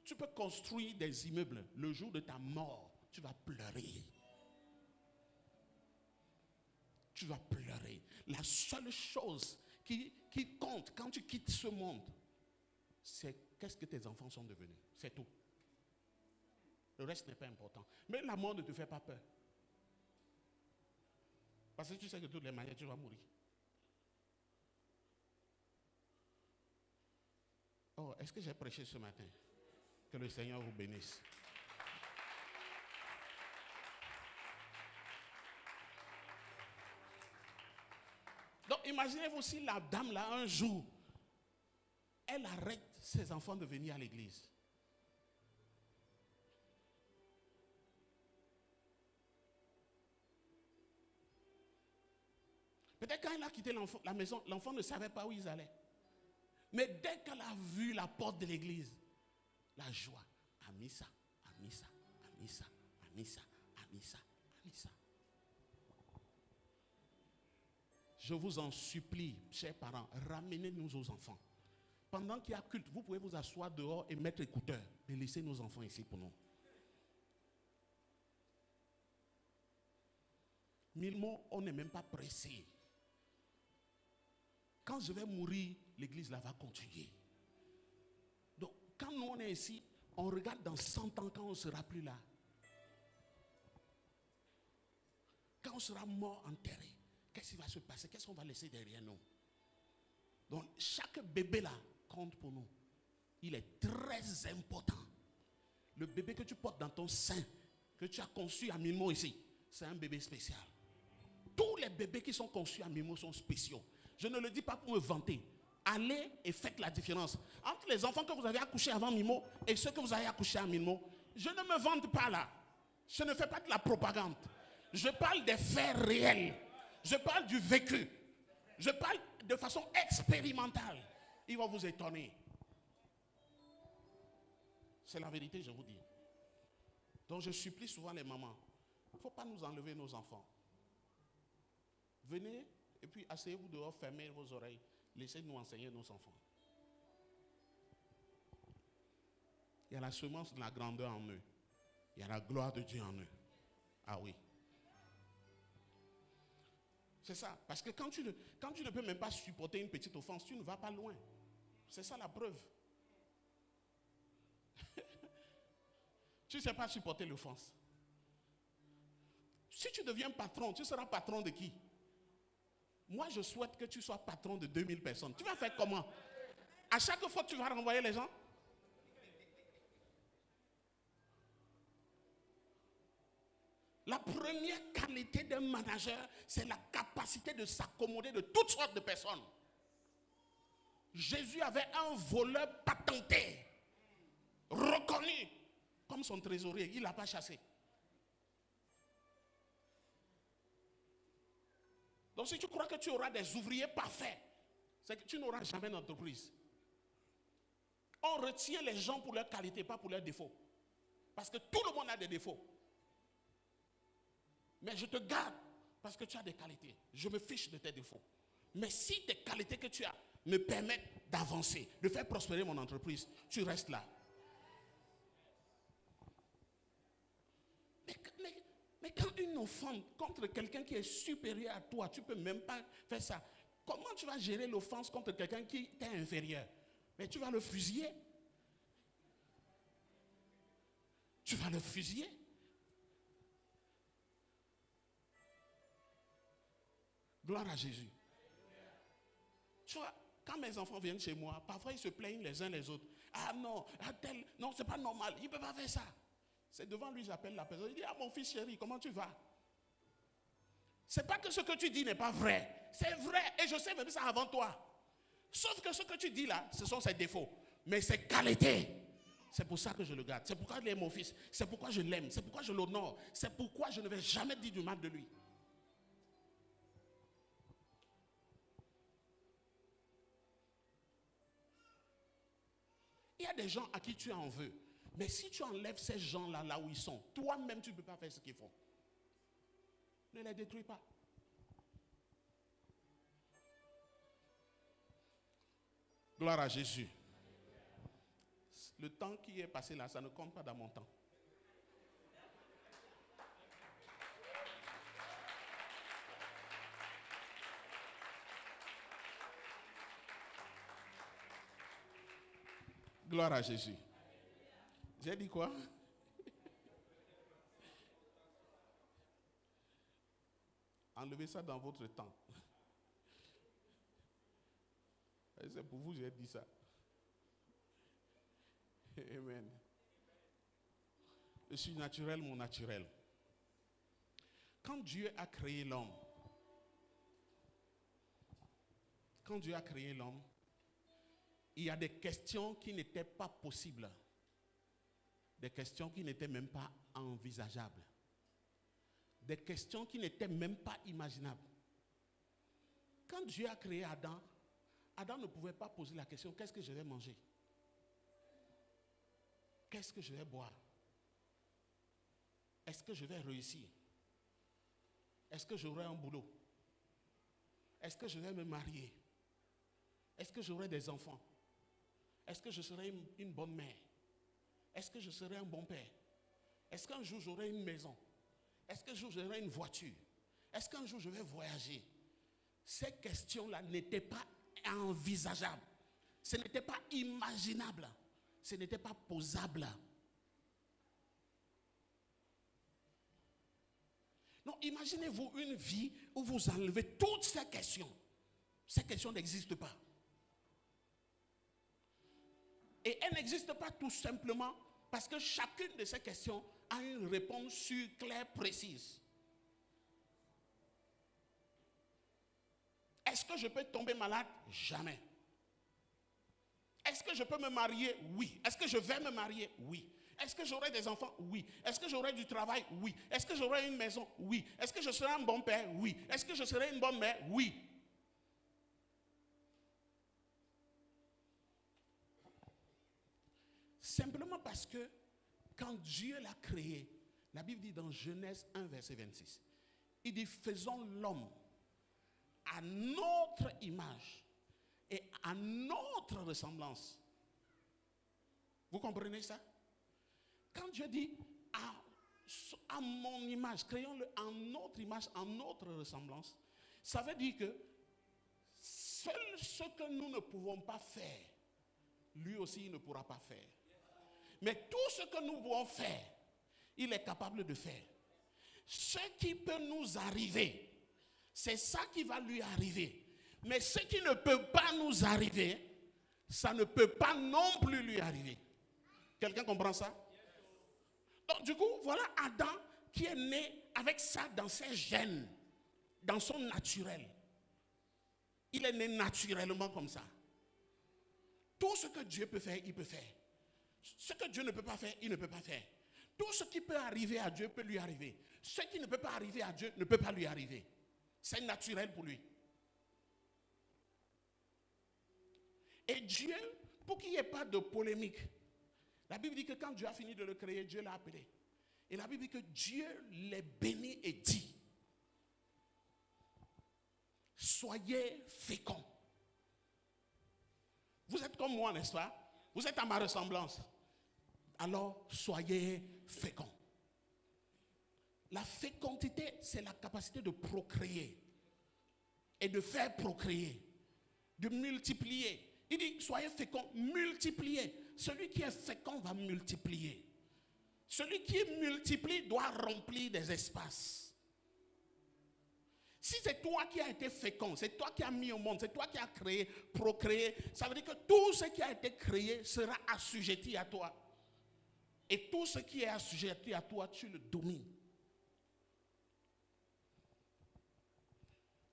Tu peux construire des immeubles. Le jour de ta mort, tu vas pleurer. Tu vas pleurer. La seule chose qui compte quand tu quittes ce monde, c'est qu'est-ce que tes enfants sont devenus. C'est tout. Le reste n'est pas important. Mais la mort ne te fait pas peur. Parce que tu sais que de toutes les manières, tu vas mourir. Oh, est-ce que j'ai prêché ce matin? Que le Seigneur vous bénisse. Donc, imaginez-vous si la dame, là, un jour, elle arrête ses enfants de venir à l'église. Peut-être quand elle a quitté la maison, l'enfant ne savait pas où ils allaient. Mais dès qu'elle a vu la porte de l'église, la joie, Amisa, Amisa, Amisa, Amisa, Amisa, Amisa. Je vous en supplie, chers parents, ramenez-nous aux enfants. Pendant qu'il y a culte, vous pouvez vous asseoir dehors et mettre écouteurs. Mais laissez nos enfants ici pour nous. 1000 mots, on n'est même pas pressé. Quand je vais mourir, l'église là va continuer. Donc, quand nous on est ici, on regarde dans 100 ans quand on ne sera plus là. Quand on sera mort, enterré, qu'est-ce qui va se passer? Qu'est-ce qu'on va laisser derrière nous? Donc, chaque bébé là compte pour nous. Il est très important. Le bébé que tu portes dans ton sein, que tu as conçu à Mimo ici, c'est un bébé spécial. Tous les bébés qui sont conçus à Mimo sont spéciaux. Je ne le dis pas pour me vanter. Allez et faites la différence entre les enfants que vous avez accouchés avant Mimo et ceux que vous avez accouchés à Mimo. Je ne me vante pas là. Je ne fais pas de la propagande. Je parle des faits réels. Je parle du vécu. Je parle de façon expérimentale. Il va vous étonner. C'est la vérité, je vous dis. Donc je supplie souvent les mamans. Il ne faut pas nous enlever nos enfants. Venez et puis asseyez-vous dehors, fermez vos oreilles. Laissez-nous enseigner nos enfants. Il y a la semence de la grandeur en eux. Il y a la gloire de Dieu en eux. Ah oui. C'est ça. Parce que quand tu ne peux même pas supporter une petite offense, tu ne vas pas loin. C'est ça la preuve. Tu ne sais pas supporter l'offense. Si tu deviens patron, tu seras patron de qui? Moi, je souhaite que tu sois patron de 2000 personnes. Tu vas faire comment? À chaque fois, tu vas renvoyer les gens? La première qualité d'un manager, c'est la capacité de s'accommoder de toutes sortes de personnes. Jésus avait un voleur patenté, reconnu comme son trésorier. Il ne l'a pas chassé. Donc si tu crois que tu auras des ouvriers parfaits, c'est que tu n'auras jamais d'entreprise. On retient les gens pour leur qualité, pas pour leurs défauts. Parce que tout le monde a des défauts. Mais je te garde parce que tu as des qualités. Je me fiche de tes défauts. Mais si tes qualités que tu as me permettent d'avancer, de faire prospérer mon entreprise, tu restes là. Mais quand une offense contre quelqu'un qui est supérieur à toi, tu ne peux même pas faire ça. Comment tu vas gérer l'offense contre quelqu'un qui t'est inférieur? Mais tu vas le fusiller. Tu vas le fusiller. Gloire à Jésus. Tu vois, quand mes enfants viennent chez moi, parfois ils se plaignent les uns les autres. Ah non, non, c'est pas normal, il ne peut pas faire ça. C'est devant lui, j'appelle la personne. Il dit, ah mon fils chéri, comment tu vas? C'est pas que ce que tu dis n'est pas vrai. C'est vrai, et je sais même ça avant toi. Sauf que ce que tu dis là, ce sont ses défauts. Mais ses qualités, c'est pour ça que je le garde. C'est pourquoi il est mon fils. C'est pourquoi je l'aime. C'est pourquoi je l'honore. C'est pourquoi je ne vais jamais dire du mal de lui. Il y a des gens à qui tu en veux. Mais si tu enlèves ces gens-là, là où ils sont, toi-même, tu ne peux pas faire ce qu'ils font. Ne les détruis pas. Gloire à Jésus. Le temps qui est passé là, ça ne compte pas dans mon temps. Gloire à Jésus. J'ai dit quoi? Enlevez ça dans votre temps. Et c'est pour vous que j'ai dit ça. Amen. Je suis naturel, mon naturel. Quand Dieu a créé l'homme, il y a des questions qui n'étaient pas possibles. Des questions qui n'étaient même pas envisageables. Des questions qui n'étaient même pas imaginables. Quand Dieu a créé Adam, Adam ne pouvait pas poser la question, qu'est-ce que je vais manger? Qu'est-ce que je vais boire? Est-ce que je vais réussir? Est-ce que j'aurai un boulot? Est-ce que je vais me marier? Est-ce que j'aurai des enfants? Est-ce que je serai une bonne mère? Est-ce que je serai un bon père? Est-ce qu'un jour j'aurai une maison? Est-ce qu'un jour j'aurai une voiture? Est-ce qu'un jour je vais voyager? Ces questions-là n'étaient pas envisageables. Ce n'était pas imaginable. Ce n'était pas posable. Non, imaginez-vous une vie où vous enlevez toutes ces questions. Ces questions n'existent pas. Et elles n'existent pas tout simplement parce que chacune de ces questions a une réponse sûre, claire, précise. Est-ce que je peux tomber malade? Jamais. Est-ce que je peux me marier? Oui. Est-ce que je vais me marier? Oui. Est-ce que j'aurai des enfants? Oui. Est-ce que j'aurai du travail? Oui. Est-ce que j'aurai une maison? Oui. Est-ce que je serai un bon père? Oui. Est-ce que je serai une bonne mère? Oui. Simplement parce que quand Dieu l'a créé, la Bible dit dans Genèse 1, verset 26, il dit, faisons l'homme à notre image et à notre ressemblance. Vous comprenez ça? Quand Dieu dit à mon image, créons-le en notre image, en notre ressemblance, ça veut dire que seul ce que nous ne pouvons pas faire, lui aussi il ne pourra pas faire. Mais tout ce que nous pouvons faire, il est capable de faire. Ce qui peut nous arriver, c'est ça qui va lui arriver. Mais ce qui ne peut pas nous arriver, ça ne peut pas non plus lui arriver. Quelqu'un comprend ça? Donc du coup, voilà Adam qui est né avec ça dans ses gènes, dans son naturel. Il est né naturellement comme ça. Tout ce que Dieu peut faire, il peut faire. Ce que Dieu ne peut pas faire, il ne peut pas faire. Tout ce qui peut arriver à Dieu peut lui arriver. Ce qui ne peut pas arriver à Dieu ne peut pas lui arriver. C'est naturel pour lui. Et Dieu, pour qu'il n'y ait pas de polémique, la Bible dit que quand Dieu a fini de le créer, Dieu l'a appelé. Et la Bible dit que Dieu les bénit et dit, soyez féconds. Vous êtes comme moi, n'est-ce pas? Vous êtes à ma ressemblance. Alors, soyez féconds. La fécondité, c'est la capacité de procréer et de faire procréer, de multiplier. Il dit, soyez féconds, multipliez. Celui qui est fécond va multiplier. Celui qui multiplie doit remplir des espaces. Si c'est toi qui as été fécond, c'est toi qui as mis au monde, c'est toi qui as créé, procréé, ça veut dire que tout ce qui a été créé sera assujetti à toi. Et tout ce qui est assujetti à toi, tu le domines.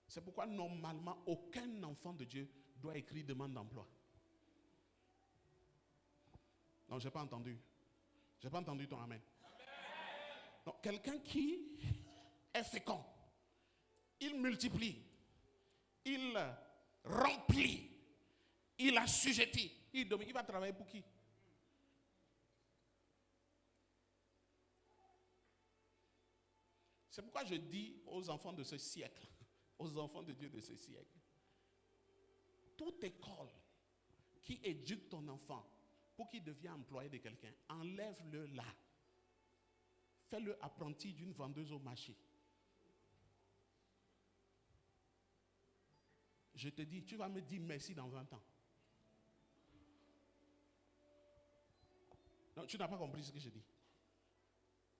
C'est pourquoi normalement, aucun enfant de Dieu doit écrire demande d'emploi. Non, je n'ai pas entendu. Je n'ai pas entendu ton amen. Donc, quelqu'un qui est fécond, il multiplie, il remplit, il assujettit, il domine. Il va travailler pour qui? C'est pourquoi je dis aux enfants de ce siècle, aux enfants de Dieu de ce siècle, toute école qui éduque ton enfant pour qu'il devienne employé de quelqu'un, enlève-le là. Fais-le apprenti d'une vendeuse au marché. Je te dis, tu vas me dire merci dans 20 ans. Non, tu n'as pas compris ce que je dis.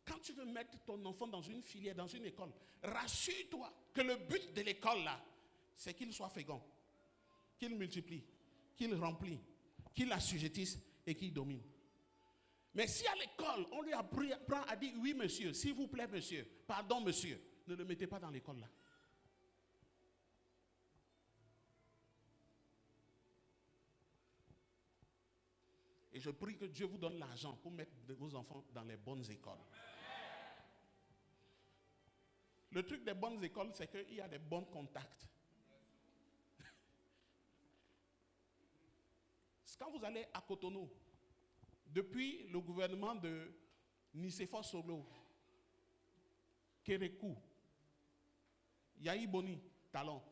Quand tu veux mettre ton enfant dans une filière, dans une école, rassure-toi que le but de l'école là, c'est qu'il soit fécond, qu'il multiplie, qu'il remplit, qu'il assujettisse et qu'il domine. Mais si à l'école, on lui apprend à dire oui monsieur, s'il vous plaît monsieur, pardon monsieur, ne le mettez pas dans l'école là. Et je prie que Dieu vous donne l'argent pour mettre vos enfants dans les bonnes écoles. Le truc des bonnes écoles, c'est qu'il y a des bons contacts. Quand vous allez à Cotonou, depuis le gouvernement de Nicéphore Solo, Kérékou, Yahi Boni, Talon,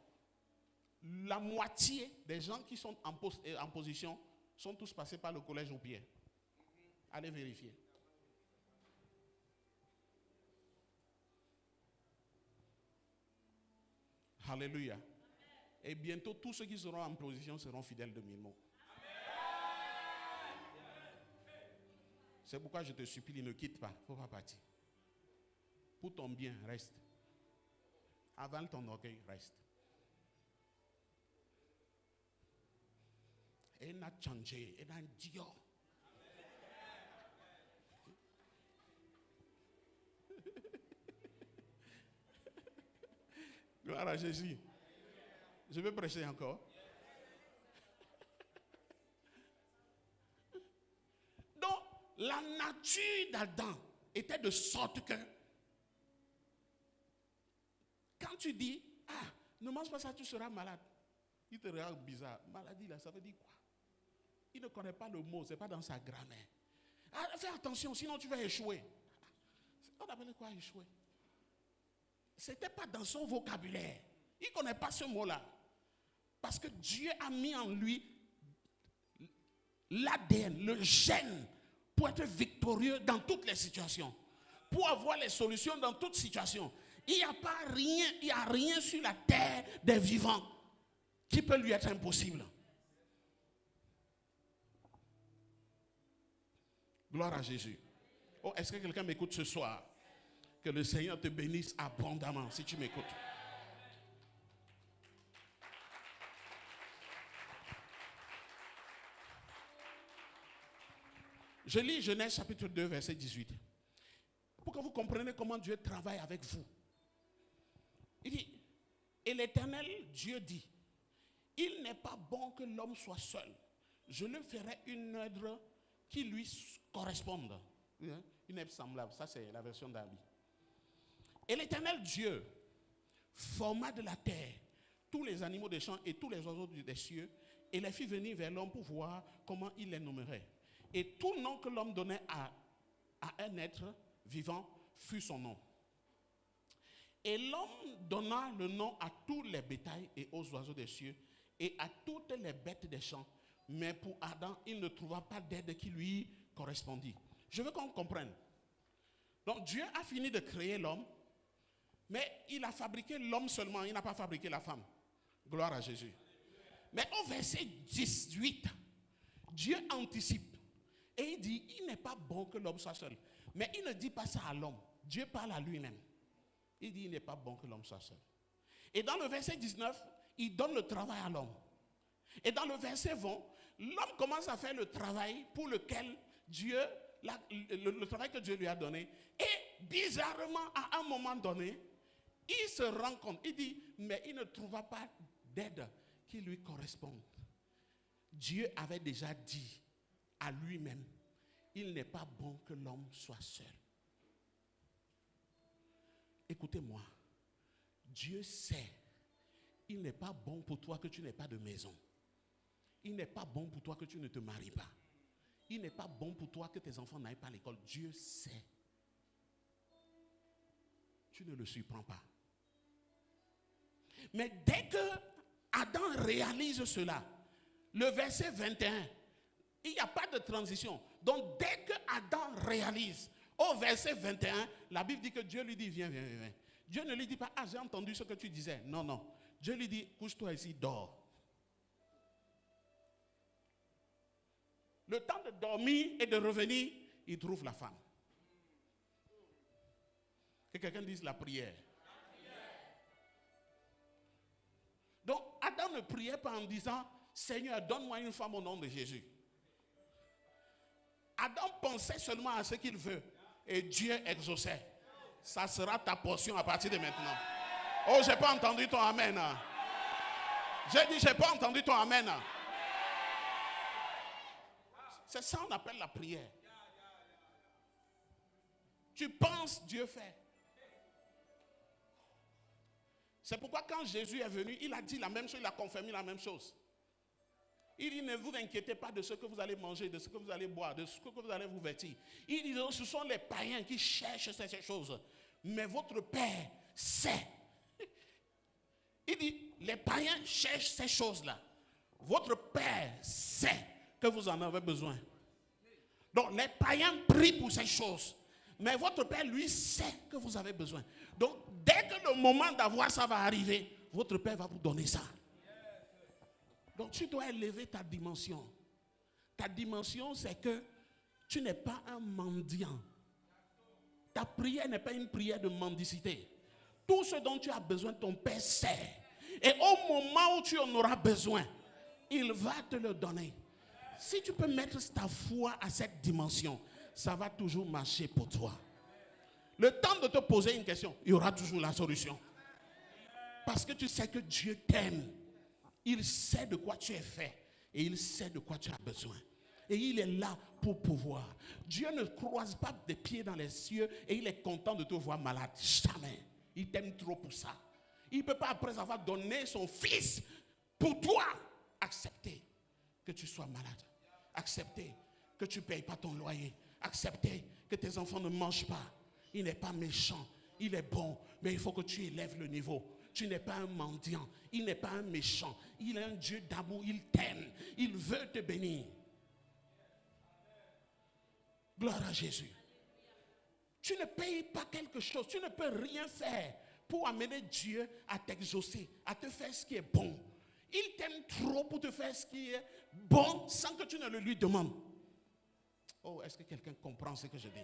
la moitié des gens qui sont en position sont tous passés par le collège au pied. Allez vérifier. Alléluia. Et bientôt, tous ceux qui seront en position seront fidèles de Milmont. C'est pourquoi je te supplie, ne quitte pas. Il ne faut pas partir. Pour ton bien, reste. Avale ton orgueil, reste. Et n'a changé, et n'a dit. Gloire à Jésus. Je vais prêcher encore. Donc, la nature d'Adam était de sorte que, quand tu dis, ah, ne mange pas ça, tu seras malade. Il te regarde bizarre. Maladie, là, ça veut dire quoi? Il ne connaît pas le mot, ce n'est pas dans sa grammaire. Ah, fais attention, sinon tu vas échouer. On appelle quoi échouer? Ce n'était pas dans son vocabulaire. Il ne connaît pas ce mot-là. Parce que Dieu a mis en lui l'ADN, le gène, pour être victorieux dans toutes les situations. Pour avoir les solutions dans toutes situations. Il n'y a pas rien, il n'y a rien sur la terre des vivants qui peut lui être impossible. Gloire à Jésus. Oh, est-ce que quelqu'un m'écoute ce soir? Que le Seigneur te bénisse abondamment si tu m'écoutes. Je lis Genèse chapitre 2, verset 18. Pour que vous compreniez comment Dieu travaille avec vous. Il dit, et l'Éternel Dieu dit, il n'est pas bon que l'homme soit seul. Je lui ferai une œuvre qui lui corresponde. Une œuvre semblable. Ça, c'est la version d'Abi. Et l'Éternel Dieu forma de la terre tous les animaux des champs et tous les oiseaux des cieux et les fit venir vers l'homme pour voir comment il les nommerait. Et tout nom que l'homme donnait à un être vivant fut son nom. Et l'homme donna le nom à tous les bétails et aux oiseaux des cieux et à toutes les bêtes des champs. Mais pour Adam, il ne trouva pas d'aide qui lui correspondit. Je veux qu'on comprenne. Donc Dieu a fini de créer l'homme, mais il a fabriqué l'homme seulement, il n'a pas fabriqué la femme. Gloire à Jésus. Mais au verset 18, Dieu anticipe et il dit, il n'est pas bon que l'homme soit seul. Mais il ne dit pas ça à l'homme. Dieu parle à lui-même. Il dit, il n'est pas bon que l'homme soit seul. Et dans le verset 19, il donne le travail à l'homme. Et dans le verset 20, l'homme commence à faire le travail pour lequel Dieu, le travail que Dieu lui a donné. Et bizarrement, à un moment donné, il se rend compte, il dit, mais il ne trouva pas d'aide qui lui corresponde. Dieu avait déjà dit à lui-même, il n'est pas bon que l'homme soit seul. Écoutez-moi, Dieu sait, il n'est pas bon pour toi que tu n'aies pas de maison. Il n'est pas bon pour toi que tu ne te maries pas. Il n'est pas bon pour toi que tes enfants n'aillent pas à l'école. Dieu sait. Tu ne le surprends pas. Mais dès que Adam réalise cela, le verset 21, Il n'y a pas de transition. Donc, dès que Adam réalise, au verset 21, la Bible dit que Dieu lui dit, viens, viens, viens. Dieu ne lui dit pas, ah, j'ai entendu ce que tu disais. Non, non. Dieu lui dit, couche-toi ici, dors. Le temps de dormir et de revenir, il trouve la femme. Que quelqu'un dise la prière. Donc, Adam ne priait pas en disant, Seigneur, donne-moi une femme au nom de Jésus. Adam pensait seulement à ce qu'il veut. Et Dieu exauçait. Ça sera ta portion à partir de maintenant. Oh, je n'ai pas entendu ton amen. J'ai dit, je n'ai pas entendu ton amen. C'est ça qu'on appelle la prière. Tu penses, Dieu fait. C'est pourquoi quand Jésus est venu, il a dit la même chose, il a confirmé la même chose. Il dit, ne vous inquiétez pas de ce que vous allez manger, de ce que vous allez boire, de ce que vous allez vous vêtir. Il dit, ce sont les païens qui cherchent ces choses. Mais votre Père sait. Il dit, les païens cherchent ces choses-là. Votre Père sait que vous en avez besoin. Donc les païens prient pour ces choses. Mais votre Père, lui, sait que vous avez besoin. Donc, dès que le moment d'avoir ça va arriver, votre Père va vous donner ça. Donc, tu dois élever ta dimension. Ta dimension, c'est que tu n'es pas un mendiant. Ta prière n'est pas une prière de mendicité. Tout ce dont tu as besoin, ton Père sait. Et au moment où tu en auras besoin, il va te le donner. Si tu peux mettre ta foi à cette dimension, ça va toujours marcher pour toi. Le temps de te poser une question, il y aura toujours la solution. Parce que tu sais que Dieu t'aime. Il sait de quoi tu es fait. Et il sait de quoi tu as besoin. Et il est là pour pouvoir. Dieu ne croise pas des pieds dans les cieux et il est content de te voir malade. Jamais. Il t'aime trop pour ça. Il ne peut pas, après avoir donné son fils pour toi, accepter que tu sois malade. Accepter que tu ne payes pas ton loyer. Accepter que tes enfants ne mangent pas. Il n'est pas méchant. Il est bon. Mais il faut que tu élèves le niveau. Tu n'es pas un mendiant. Il n'est pas un méchant. Il est un Dieu d'amour. Il t'aime. Il veut te bénir. Gloire à Jésus. Tu ne payes pas quelque chose. Tu ne peux rien faire pour amener Dieu à t'exaucer, à te faire ce qui est bon. Il t'aime trop pour te faire ce qui est bon sans que tu ne le lui demandes. Oh, est-ce que quelqu'un comprend ce que je dis?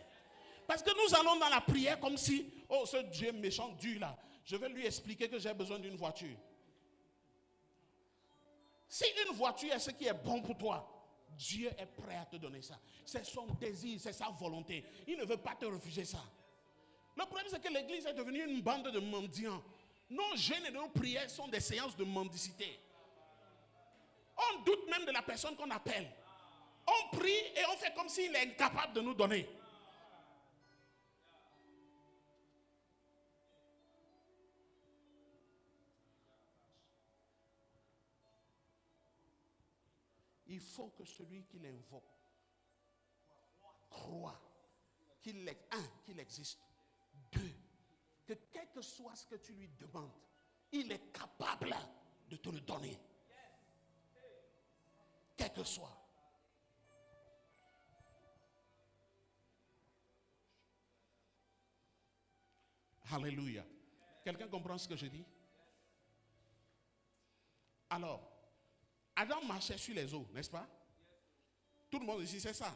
Parce que nous allons dans la prière comme si, oh, ce Dieu méchant, Dieu là, je vais lui expliquer que j'ai besoin d'une voiture. Si une voiture est ce qui est bon pour toi, Dieu est prêt à te donner ça. C'est son désir, c'est sa volonté. Il ne veut pas te refuser ça. Le problème, c'est que l'église est devenue une bande de mendiants. Nos jeûnes et nos prières sont des séances de mendicité. On doute même de la personne qu'on appelle. On prie et on fait comme s'il est incapable de nous donner. Il faut que celui qui l'invoque croit qu'il existe. 2, que quel que soit ce que tu lui demandes, il est capable de te le donner. Quel que soit. Alléluia. Quelqu'un comprend ce que je dis? Alors, Adam marchait sur les eaux, n'est-ce pas? Tout le monde ici, c'est ça.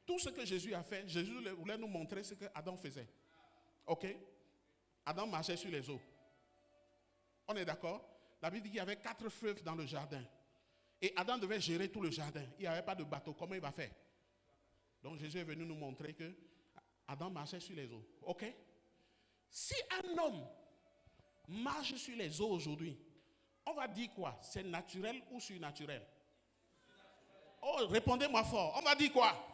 Tout ce que Jésus a fait, Jésus voulait nous montrer ce que Adam faisait. Ok? Adam marchait sur les eaux. On est d'accord? La Bible dit qu'il y avait 4 fleuves dans le jardin. Et Adam devait gérer tout le jardin. Il n'y avait pas de bateau. Comment il va faire? Donc Jésus est venu nous montrer que Adam marchait sur les eaux. Ok? Si un homme marche sur les eaux aujourd'hui, on va dire quoi? C'est naturel ou surnaturel? Oh, répondez-moi fort. On va dire quoi?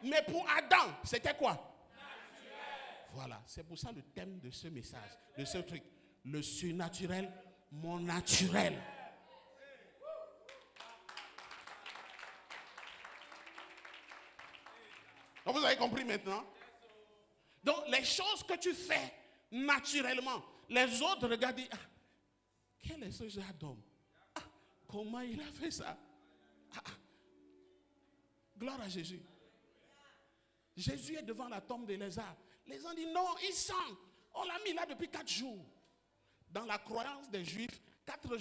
Mais pour Adam, c'était quoi? Naturel. Voilà, c'est pour ça le thème de ce message, de ce truc. Le surnaturel, mon naturel. Donc vous avez compris maintenant? Donc les choses que tu fais naturellement, les autres regardent, ah, quel est ce genre d'homme? Ah, comment il a fait ça? Ah, Gloire à Jésus. Jésus est devant la tombe de Lazare. Les gens disent non, il sent. On l'a mis là depuis 4 jours. Dans la croyance des Juifs, 4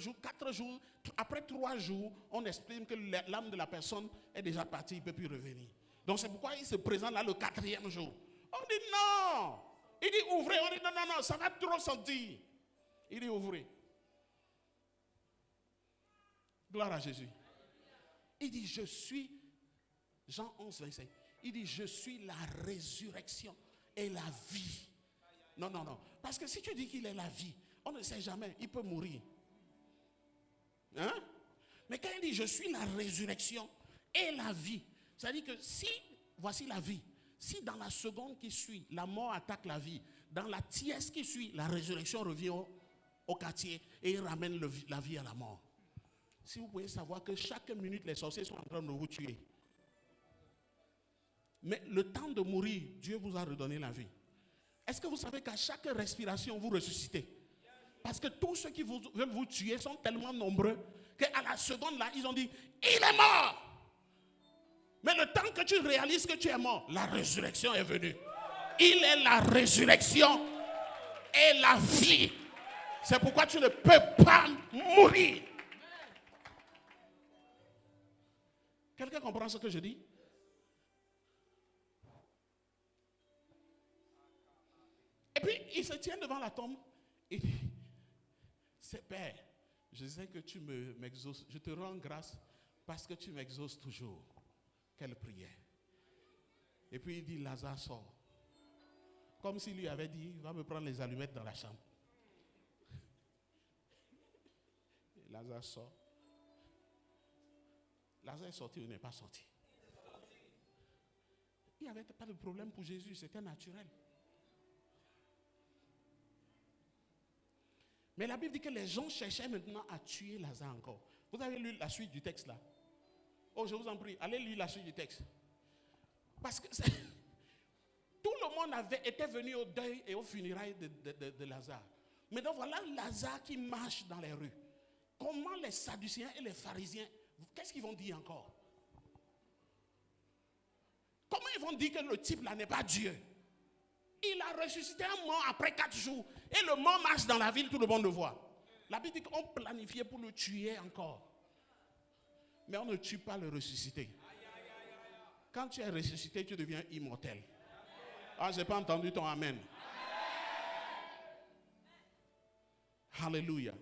jours, après 3 jours, on estime que l'âme de la personne est déjà partie, il ne peut plus revenir. Donc c'est pourquoi il se présente là le 4e jour. On dit non. Il dit ouvrez. On dit non, ça va trop sentir. Il dit ouvrez. Gloire à Jésus. Il dit je suis, Jean 11, 25. Il dit je suis la résurrection et la vie. Non. Parce que si tu dis qu'il est la vie, on ne sait jamais, il peut mourir. Hein? Mais quand il dit je suis la résurrection et la vie, ça dit que si, voici la vie, si dans la seconde qui suit, la mort attaque la vie, dans la tiers qui suit, la résurrection revient au quartier et il ramène la vie à la mort. Si vous pouvez savoir que chaque minute, les sorciers sont en train de vous tuer. Mais le temps de mourir, Dieu vous a redonné la vie. Est-ce que vous savez qu'à chaque respiration, vous ressuscitez? Parce que tous ceux qui veulent vous tuer sont tellement nombreux qu'à la seconde là, ils ont dit, il est mort. Mais le temps que tu réalises que tu es mort, la résurrection est venue. Il est la résurrection et la vie. C'est pourquoi tu ne peux pas mourir. Quelqu'un comprend ce que je dis? Et puis, il se tient devant la tombe et dit, c'est Père, je sais que tu m'exauces, je te rends grâce parce que tu m'exauces toujours. Quelle prière. Et puis il dit, Lazare sort. Comme s'il lui avait dit, va me prendre les allumettes dans la chambre. Et Lazare sort. Lazare est sorti ou n'est pas sorti? Il n'y avait pas de problème pour Jésus, c'était naturel. Mais la Bible dit que les gens cherchaient maintenant à tuer Lazare encore. Vous avez lu la suite du texte là? Oh, je vous en prie, allez lire la suite du texte. Parce que tout le monde était venu au deuil et aux funérailles de Lazare. Mais donc voilà Lazare qui marche dans les rues. Comment les Sadducéens et les pharisiens, qu'est-ce qu'ils vont dire encore? Comment ils vont dire que le type là n'est pas Dieu? Il a ressuscité un mort après 4 jours. Et le mort marche dans la ville, tout le monde le voit. La Bible dit qu'on planifiait pour le tuer encore. Mais on ne tue pas le ressuscité. Quand tu es ressuscité, tu deviens immortel. Ah, je n'ai pas entendu ton amen. Alléluia.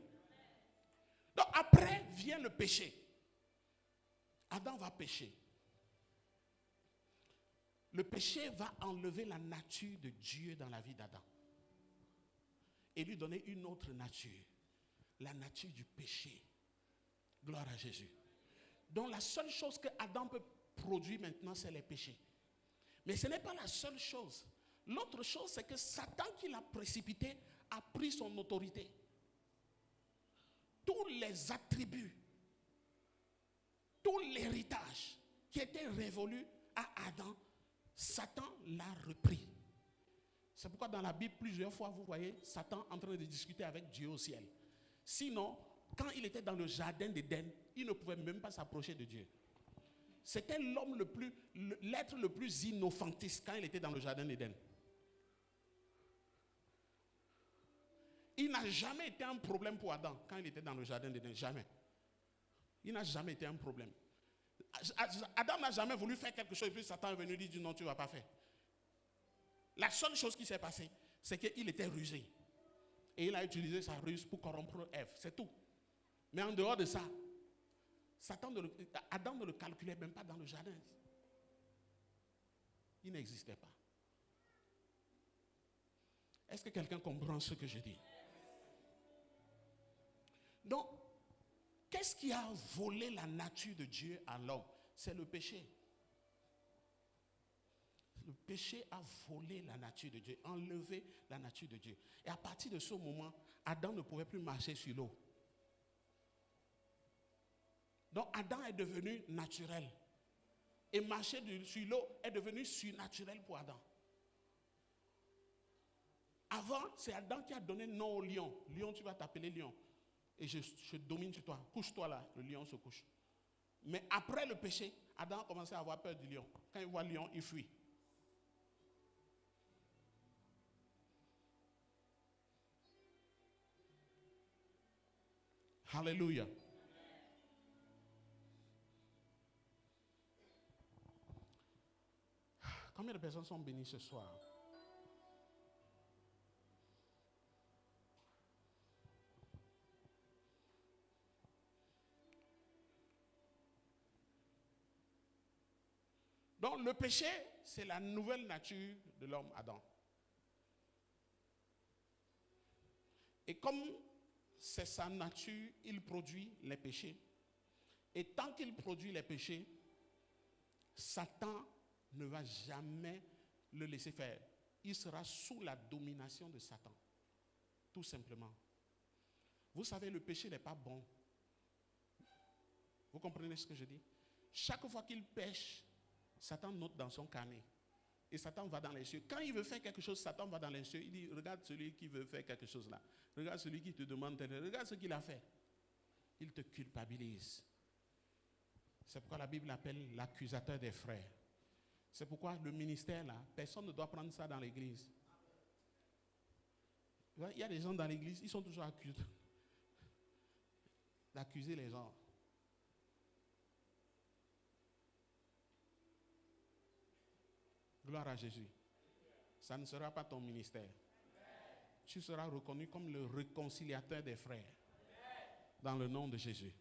Donc après vient le péché. Adam va pécher. Le péché va enlever la nature de Dieu dans la vie d'Adam. Et lui donner une autre nature. La nature du péché. Gloire à Jésus. Donc la seule chose que Adam peut produire maintenant, c'est les péchés. Mais ce n'est pas la seule chose. L'autre chose, c'est que Satan qui l'a précipité a pris son autorité. Tous les attributs, tout l'héritage qui était révolu à Adam, Satan l'a repris. C'est pourquoi dans la Bible, plusieurs fois, vous voyez Satan en train de discuter avec Dieu au ciel. Sinon, quand il était dans le jardin d'Éden, il ne pouvait même pas s'approcher de Dieu. C'était l'être le plus inoffensif quand il était dans le jardin d'Éden. Il n'a jamais été un problème pour Adam quand il était dans le jardin d'Éden. Jamais. Il n'a jamais été un problème. Adam n'a jamais voulu faire quelque chose et puis Satan est venu lui dire non, tu ne vas pas faire. La seule chose qui s'est passée, c'est qu'il était rusé. Et il a utilisé sa ruse pour corrompre Ève. C'est tout. Mais en dehors de ça, Adam ne le calculait même pas dans le jardin. Il n'existait pas. Est-ce que quelqu'un comprend ce que je dis? Donc, qu'est-ce qui a volé la nature de Dieu à l'homme? C'est le péché. Le péché a volé la nature de Dieu, enlevé la nature de Dieu. Et à partir de ce moment, Adam ne pouvait plus marcher sur l'eau. Donc Adam est devenu naturel. Et marcher sur l'eau est devenu surnaturel pour Adam. Avant, c'est Adam qui a donné nom au lion. Lion, tu vas t'appeler lion. Et je domine sur toi. Couche-toi là. Le lion se couche. Mais après le péché, Adam a commencé à avoir peur du lion. Quand il voit le lion, il fuit. Alléluia. Combien de personnes sont bénies ce soir? Donc le péché, c'est la nouvelle nature de l'homme Adam. Et comme c'est sa nature, il produit les péchés. Et tant qu'il produit les péchés, Satan ne va jamais le laisser faire. Il sera sous la domination de Satan. Tout simplement. Vous savez, le péché n'est pas bon. Vous comprenez ce que je dis? Chaque fois qu'il pêche, Satan note dans son carnet. Et Satan va dans les cieux. Quand il veut faire quelque chose, Satan va dans les cieux. Il dit, regarde celui qui veut faire quelque chose là. Regarde celui qui te demande, regarde ce qu'il a fait. Il te culpabilise. C'est pourquoi la Bible appelle l'accusateur des frères. C'est pourquoi le ministère là, personne ne doit prendre ça dans l'église. Il y a des gens dans l'église, ils sont toujours accusés d'accuser les gens. Gloire à Jésus. Ça ne sera pas ton ministère. Tu seras reconnu comme le réconciliateur des frères. Dans le nom de Jésus.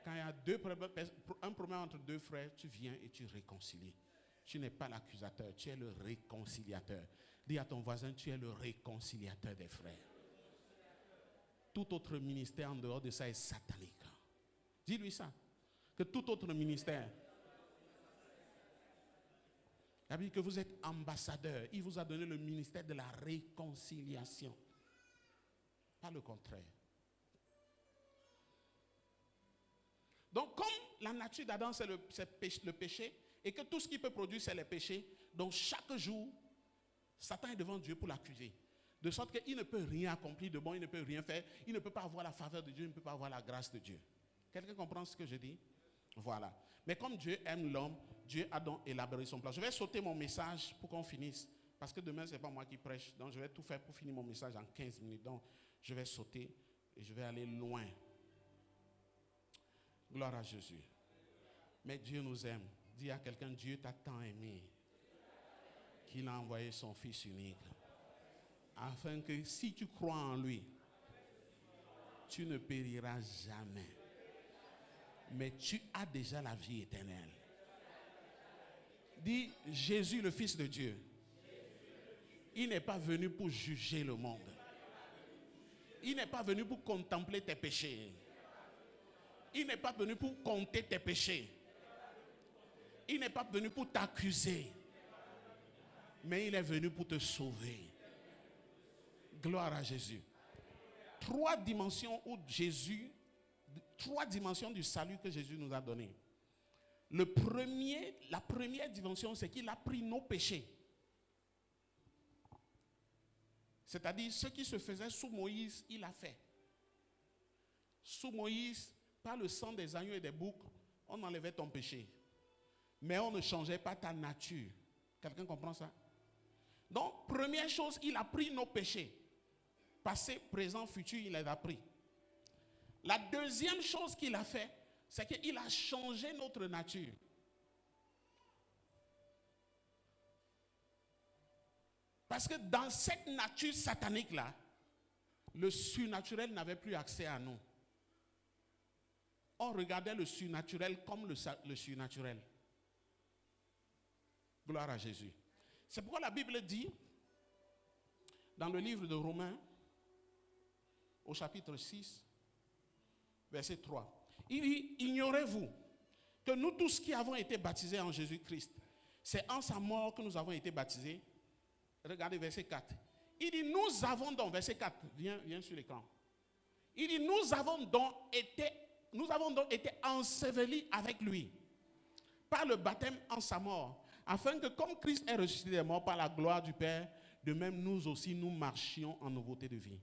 Quand il y a un problème entre deux frères, tu viens et tu réconcilies. Tu n'es pas l'accusateur, tu es le réconciliateur. Dis à ton voisin, tu es le réconciliateur des frères. Tout autre ministère en dehors de ça est satanique. Dis-lui ça. Que tout autre ministère. Il a dit que vous êtes ambassadeur. Il vous a donné le ministère de la réconciliation. Pas le contraire. Donc, comme la nature d'Adam, c'est le péché, et que tout ce qu'il peut produire, c'est le péché, donc chaque jour, Satan est devant Dieu pour l'accuser. De sorte qu'il ne peut rien accomplir de bon, il ne peut rien faire, il ne peut pas avoir la faveur de Dieu, il ne peut pas avoir la grâce de Dieu. Quelqu'un comprend ce que je dis? Voilà. Mais comme Dieu aime l'homme, Dieu a donc élaboré son plan. Je vais sauter mon message pour qu'on finisse. Parce que demain, ce n'est pas moi qui prêche. Donc, je vais tout faire pour finir mon message en 15 minutes. Donc, je vais sauter et je vais aller loin. Gloire à Jésus. Mais Dieu nous aime. Dis à quelqu'un, Dieu t'a tant aimé qu'il a envoyé son Fils unique. Afin que si tu crois en lui, tu ne périras jamais. Mais tu as déjà la vie éternelle. Dis, Jésus, le Fils de Dieu, il n'est pas venu pour juger le monde. Il n'est pas venu pour contempler tes péchés. Il n'est pas venu pour compter tes péchés. Il n'est pas venu pour t'accuser. Mais il est venu pour te sauver. Gloire à Jésus. Trois dimensions du salut que Jésus nous a donné. La première dimension, c'est qu'il a pris nos péchés. C'est-à-dire, ce qui se faisait sous Moïse, il a fait. Sous Moïse, par le sang des agneaux et des boucs, on enlevait ton péché. Mais on ne changeait pas ta nature. Quelqu'un comprend ça? Donc, première chose, il a pris nos péchés. Passé, présent, futur, il les a pris. La deuxième chose qu'il a fait, c'est qu'il a changé notre nature. Parce que dans cette nature satanique-là, le surnaturel n'avait plus accès à nous. On regardait le surnaturel comme le surnaturel. Gloire à Jésus. C'est pourquoi la Bible dit, dans le livre de Romains, au chapitre 6, verset 3, il dit, ignorez-vous que nous tous qui avons été baptisés en Jésus-Christ, c'est en sa mort que nous avons été baptisés. Regardez verset 4. Il dit, nous avons donc, verset 4, viens sur l'écran. Il dit, nous avons donc été ensevelis avec lui par le baptême en sa mort, afin que comme Christ est ressuscité des morts par la gloire du Père, de même nous aussi nous marchions en nouveauté de vie.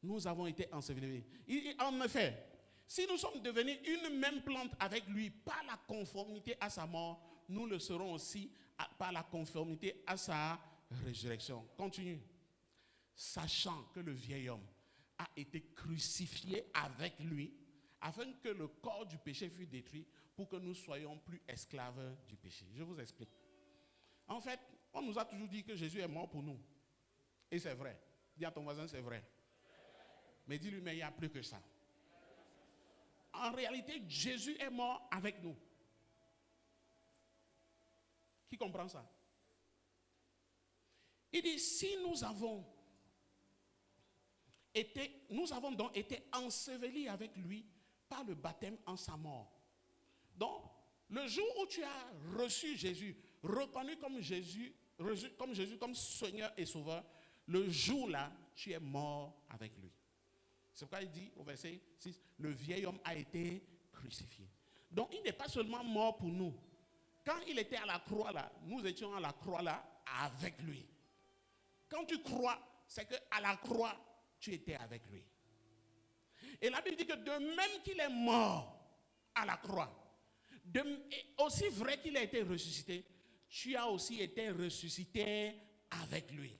Nous avons été ensevelis. Il dit, en effet, Si nous sommes devenus une même plante avec lui par la conformité à sa mort, nous le serons aussi par la conformité à sa résurrection. Continue. Sachant que le vieil homme a été crucifié avec lui, afin que le corps du péché fût détruit, pour que nous soyons plus esclaves du péché. Je vous explique. En fait, on nous a toujours dit que Jésus est mort pour nous. Et c'est vrai. Dis à ton voisin, c'est vrai. Mais dis-lui, mais il n'y a plus que ça. En réalité, Jésus est mort avec nous. Qui comprend ça? Il dit, si nous avons donc été ensevelis avec lui par le baptême en sa mort. Donc, le jour où tu as reçu Jésus, reconnu comme Jésus comme Seigneur et Sauveur, le jour-là, tu es mort avec lui. C'est pourquoi il dit au verset 6, le vieil homme a été crucifié. Donc, il n'est pas seulement mort pour nous. Quand il était à la croix là, nous étions à la croix là avec lui. Quand tu crois, c'est qu'à la croix, tu étais avec lui. Et la Bible dit que de même qu'il est mort à la croix, aussi vrai qu'il a été ressuscité, tu as aussi été ressuscité avec lui.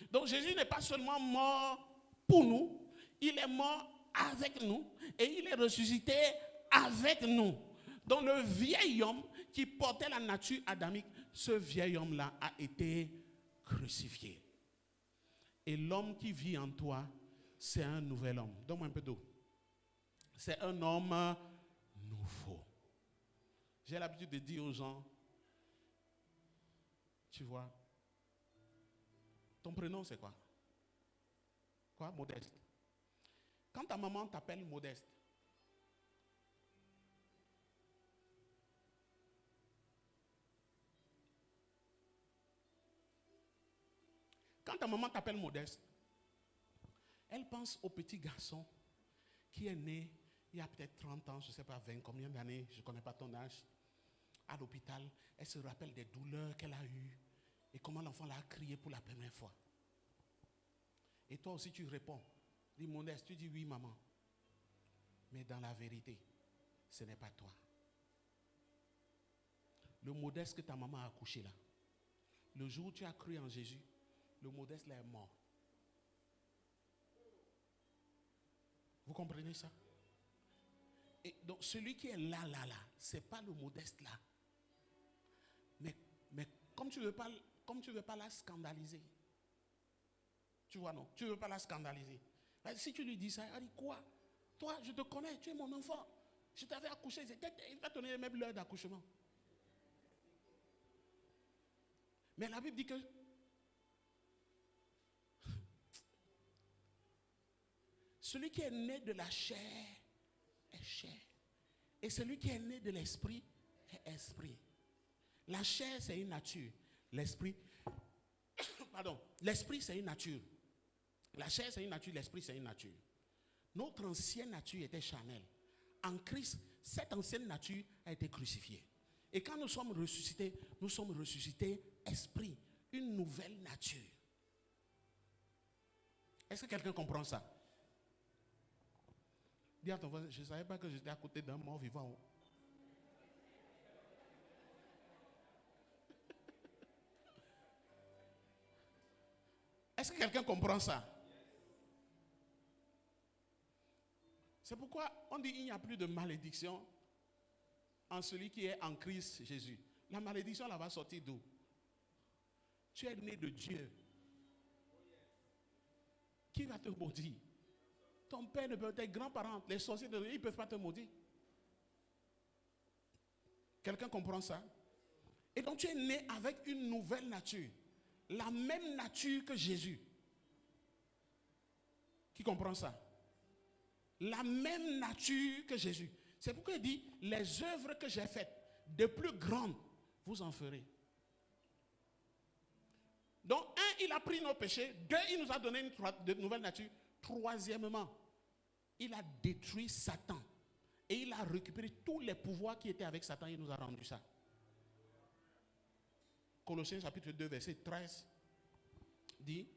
Donc Jésus n'est pas seulement mort pour nous, il est mort avec nous et il est ressuscité avec nous. Donc le vieil homme qui portait la nature adamique, ce vieil homme-là a été crucifié. Et l'homme qui vit en toi, c'est un nouvel homme. Donne-moi un peu d'eau. C'est un homme nouveau. J'ai l'habitude de dire aux gens, tu vois, ton prénom c'est quoi? Quoi? Modeste. Quand ta maman t'appelle Modeste, quand ta maman t'appelle Modeste, elle pense au petit garçon qui est né il y a peut-être 30 ans, je ne sais pas 20, combien d'années, je ne connais pas ton âge, à l'hôpital. Elle se rappelle des douleurs qu'elle a eues et comment l'enfant l'a crié pour la première fois. Et toi aussi tu réponds, dis Modeste, tu dis oui maman. Mais dans la vérité, ce n'est pas toi. Le Modeste que ta maman a accouché là, le jour où tu as cru en Jésus, le Modeste là est mort. Vous comprenez ça? Et donc celui qui est là, c'est pas le Modeste là. Mais comme tu veux pas la scandaliser. Tu vois non? Tu veux pas la scandaliser. Si tu lui dis ça, elle dit quoi? Toi, je te connais, tu es mon enfant. Je t'avais accouché, il va te donner même l'heure d'accouchement. Mais la Bible dit que celui qui est né de la chair est chair. Et celui qui est né de l'esprit est esprit. La chair, c'est une nature. L'esprit, l'esprit, c'est une nature. La chair, c'est une nature. L'esprit, c'est une nature. Notre ancienne nature était charnelle. En Christ, cette ancienne nature a été crucifiée. Et quand nous sommes ressuscités esprit, une nouvelle nature. Est-ce que quelqu'un comprend ça? Dis à ton voisin, je ne savais pas que j'étais à côté d'un mort vivant. Est-ce que quelqu'un comprend ça? C'est pourquoi on dit qu'il n'y a plus de malédiction en celui qui est en Christ Jésus. La malédiction, là, va sortir d'où? Tu es né de Dieu. Qui va te maudire? Ton père ne peut pas, tes grands-parents, les sorciers, ils ne peuvent pas te maudire. Quelqu'un comprend ça? Et donc tu es né avec une nouvelle nature. La même nature que Jésus. Qui comprend ça? La même nature que Jésus. C'est pourquoi il dit, les œuvres que j'ai faites, de plus grandes, vous en ferez. Donc, un, il a pris nos péchés. Deux, il nous a donné une nouvelle nature. Troisièmement, il a détruit Satan. Et il a récupéré tous les pouvoirs qui étaient avec Satan. Il nous a rendu ça. Colossiens chapitre 2, verset 13 dit,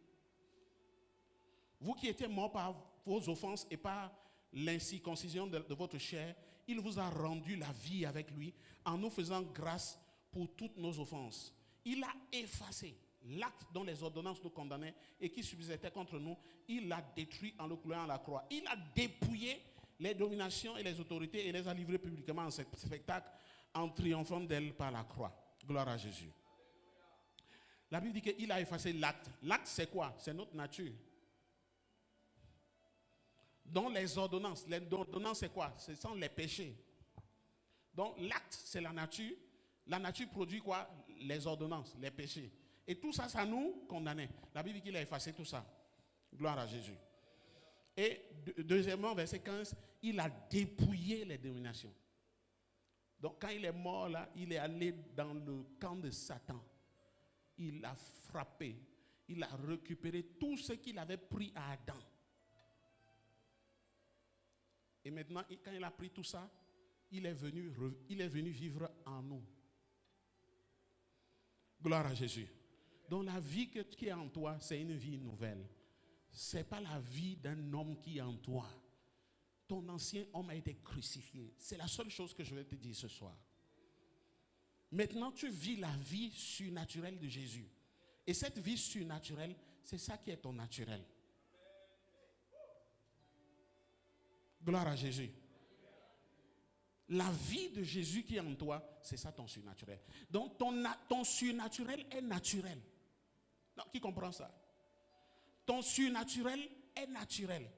vous qui étiez morts par vos offenses et par l'incirconcision de votre chair, il vous a rendu la vie avec lui en nous faisant grâce pour toutes nos offenses. Il a effacé l'acte dont les ordonnances nous condamnaient et qui subsistait contre nous. Il l'a détruit en le clouant à la croix. Il a dépouillé les dominations et les autorités et les a livrées publiquement en spectacle en triomphant d'elles par la croix. Gloire à Jésus. La Bible dit qu'il a effacé l'acte. L'acte, c'est quoi? C'est notre nature. Donc les ordonnances c'est quoi? Ce sont les péchés. Donc l'acte, c'est la nature. La nature produit quoi? Les ordonnances, les péchés. Et tout ça, ça nous condamnait. La Bible dit qu'il a effacé tout ça. Gloire à Jésus. Et deuxièmement, verset 15, il a dépouillé les dominations. Donc quand il est mort là, il est allé dans le camp de Satan. Il a frappé, il a récupéré tout ce qu'il avait pris à Adam. Et maintenant, quand il a pris tout ça, il est venu vivre en nous. Gloire à Jésus. Donc la vie qui est en toi, c'est une vie nouvelle. Ce n'est pas la vie d'un homme qui est en toi. Ton ancien homme a été crucifié. C'est la seule chose que je vais te dire ce soir. Maintenant, tu vis la vie surnaturelle de Jésus. Et cette vie surnaturelle, c'est ça qui est ton naturel. Gloire à Jésus. La vie de Jésus qui est en toi, c'est ça ton surnaturel. Donc ton surnaturel est naturel. Non, qui comprend ça? Ton surnaturel est naturel.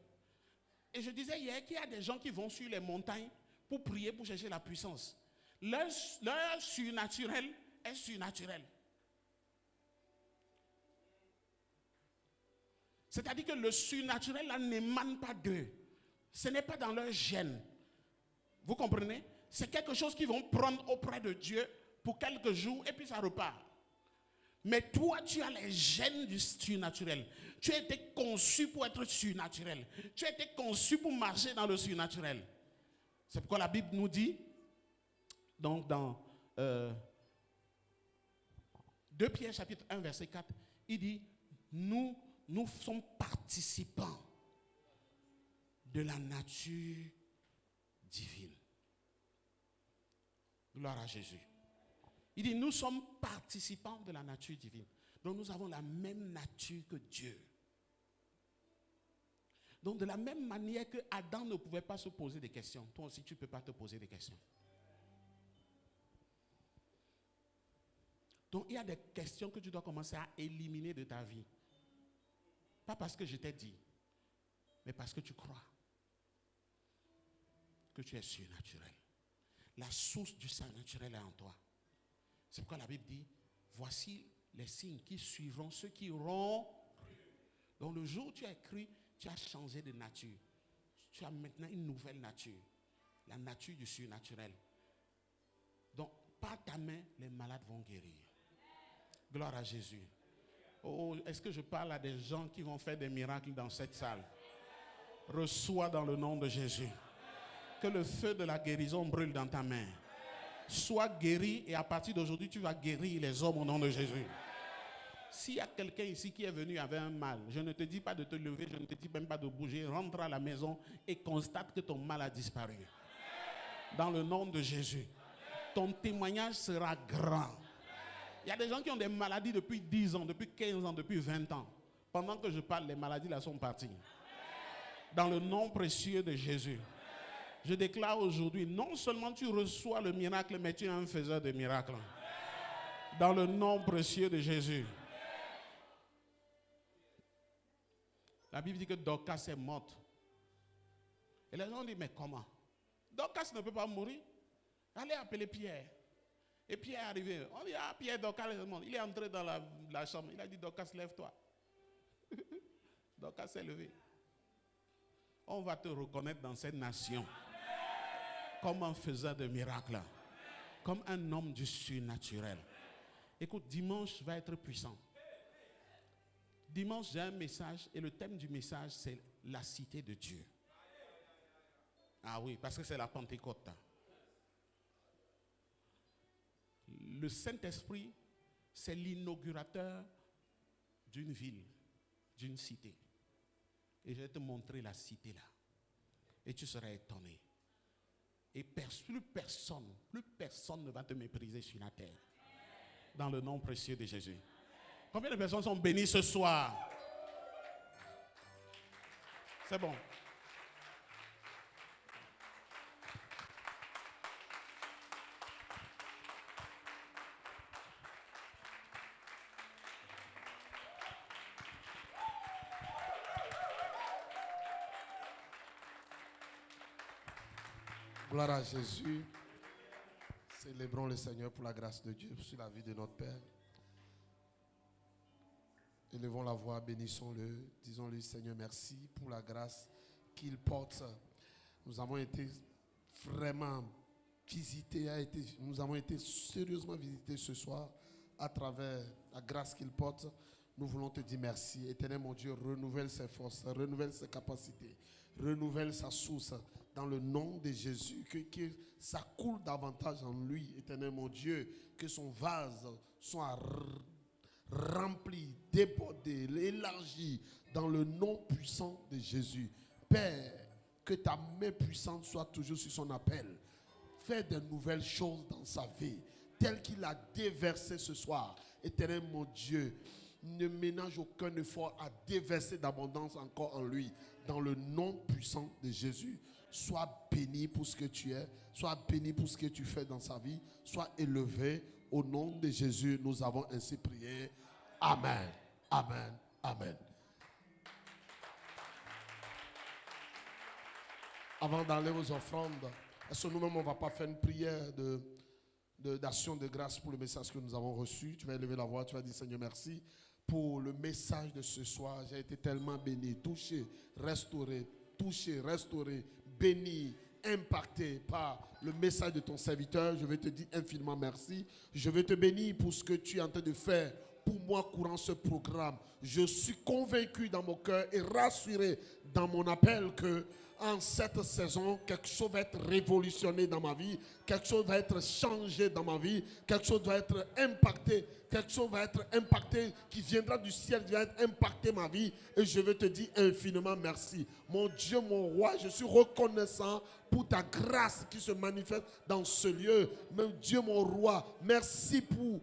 Et je disais hier qu'il y a des gens qui vont sur les montagnes pour prier, pour chercher la puissance. Leur surnaturel est surnaturel. C'est-à-dire que le surnaturel là n'émane pas d'eux. Ce n'est pas dans leur gène. Vous comprenez? C'est quelque chose qu'ils vont prendre auprès de Dieu pour quelques jours et puis ça repart. Mais toi, tu as les gènes du surnaturel. Tu as été conçu pour être surnaturel. Tu as été conçu pour marcher dans le surnaturel. C'est pourquoi la Bible nous dit, donc dans 2 Pierre chapitre 1 verset 4, il dit, nous sommes participants de la nature divine. Gloire à Jésus. Il dit, nous sommes participants de la nature divine. Donc nous avons la même nature que Dieu. Donc de la même manière que Adam ne pouvait pas se poser des questions, toi aussi tu ne peux pas te poser des questions. Donc il y a des questions que tu dois commencer à éliminer de ta vie. Pas parce que je t'ai dit, mais parce que tu crois que tu es surnaturel. La source du surnaturel est en toi. C'est pourquoi la Bible dit, voici les signes qui suivront ceux qui auront cru. Donc le jour où tu as cru, tu as changé de nature. Tu as maintenant une nouvelle nature. La nature du surnaturel. Donc par ta main, les malades vont guérir. Gloire à Jésus. Oh, est-ce que je parle à des gens qui vont faire des miracles dans cette salle? Reçois dans le nom de Jésus. Que le feu de la guérison brûle dans ta main. Sois guéri et à partir d'aujourd'hui, tu vas guérir les hommes au nom de Jésus. S'il y a quelqu'un ici qui est venu avec un mal, je ne te dis pas de te lever, je ne te dis même pas de bouger. Rentre à la maison et constate que ton mal a disparu. Dans le nom de Jésus. Ton témoignage sera grand. Il y a des gens qui ont des maladies depuis 10 ans, depuis 15 ans, depuis 20 ans. Pendant que je parle, les maladies là sont parties. Dans le nom précieux de Jésus. Je déclare aujourd'hui, non seulement tu reçois le miracle, mais tu es un faiseur de miracles. Dans le nom précieux de Jésus. La Bible dit que Dorcas est morte. Et les gens disent, mais comment? Dorcas ne peut pas mourir. Allez appeler Pierre. Et Pierre est arrivé. On dit, ah, Pierre, Dorcas est mort. Il est entré dans la chambre. Il a dit, Dorcas, lève-toi. Dorcas s'est levé. On va te reconnaître dans cette nation. Comme un faiseur de miracles. Comme un homme du surnaturel. Écoute, dimanche va être puissant. Dimanche, j'ai un message et le thème du message, c'est la cité de Dieu. Ah oui, parce que c'est la Pentecôte. Le Saint-Esprit, c'est l'inaugurateur d'une ville, d'une cité. Et je vais te montrer la cité là. Et tu seras étonné. Et plus personne ne va te mépriser sur la terre. Dans le nom précieux de Jésus. Combien de personnes sont bénies ce soir? C'est bon. Gloire à Jésus. Célébrons le Seigneur pour la grâce de Dieu sur la vie de notre Père. Élevons la voix, bénissons-le. Disons-lui, Seigneur, merci pour la grâce qu'il porte. Nous avons été vraiment visités, nous avons été sérieusement visités ce soir à travers la grâce qu'il porte. Nous voulons te dire merci. Éternel mon Dieu, renouvelle ses forces, renouvelle ses capacités, renouvelle sa source dans le nom de Jésus. Que ça coule davantage en lui, éternel mon Dieu. Que son vase soit rempli, débordé, élargi dans le nom puissant de Jésus. Père, que ta main puissante soit toujours sur son appel. Fais de nouvelles choses dans sa vie, telles qu'il a déversé ce soir. Éternel mon Dieu, ne ménage aucun effort à déverser d'abondance encore en lui. Dans le nom puissant de Jésus, sois béni pour ce que tu es, sois béni pour ce que tu fais dans sa vie, sois élevé. Au nom de Jésus, nous avons ainsi prié. Amen. Amen. Amen. Avant d'aller aux offrandes, est-ce que nous-mêmes, on ne va pas faire une prière d'action de grâce pour le message que nous avons reçu? Tu vas élever la voix, tu vas dire, Seigneur, merci pour le message de ce soir. J'ai été tellement béni, touché, restauré, béni, impacté par le message de ton serviteur. Je vais te dire infiniment merci. Je vais te bénir pour ce que tu es en train de faire pour moi courant ce programme. Je suis convaincu dans mon cœur et rassuré dans mon appel que en cette saison, quelque chose va être révolutionné dans ma vie, quelque chose va être changé dans ma vie, quelque chose va être impacté, quelque chose va être impacté qui viendra du ciel, qui va être impacté ma vie. Et je veux te dire infiniment merci. Mon Dieu, mon roi, je suis reconnaissant pour ta grâce qui se manifeste dans ce lieu. Mon Dieu, mon roi, merci pour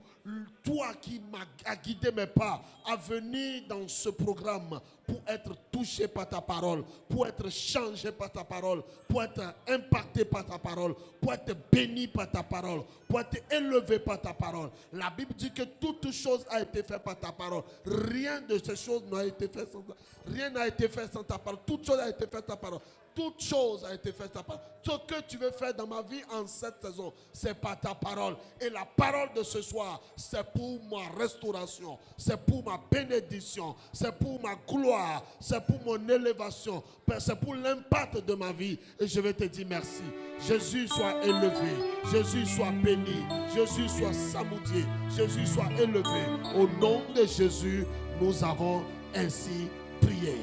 toi qui m'as guidé mes pas à venir dans ce programme pour être touché par ta parole, pour être changé par ta parole, pour être impacté par ta parole, pour être béni par ta parole, pour être élevé par ta parole. La Bible dit que toute chose a été faite par ta parole. Rien de ces choses n'a été fait sans ta parole. Rien n'a été fait sans ta parole. Toute chose a été faite par ta parole. Toute chose a été faite par ta parole. Ce que tu veux faire dans ma vie en cette saison, c'est par ta parole. Et la parole de ce soir, c'est pour ma restauration, c'est pour ma bénédiction, c'est pour ma gloire, c'est pour mon élévation, c'est pour l'impact de ma vie. Et je vais te dire merci. Jésus soit élevé, Jésus soit béni, Jésus soit samoudié, Jésus soit élevé. Au nom de Jésus, nous avons ainsi prié.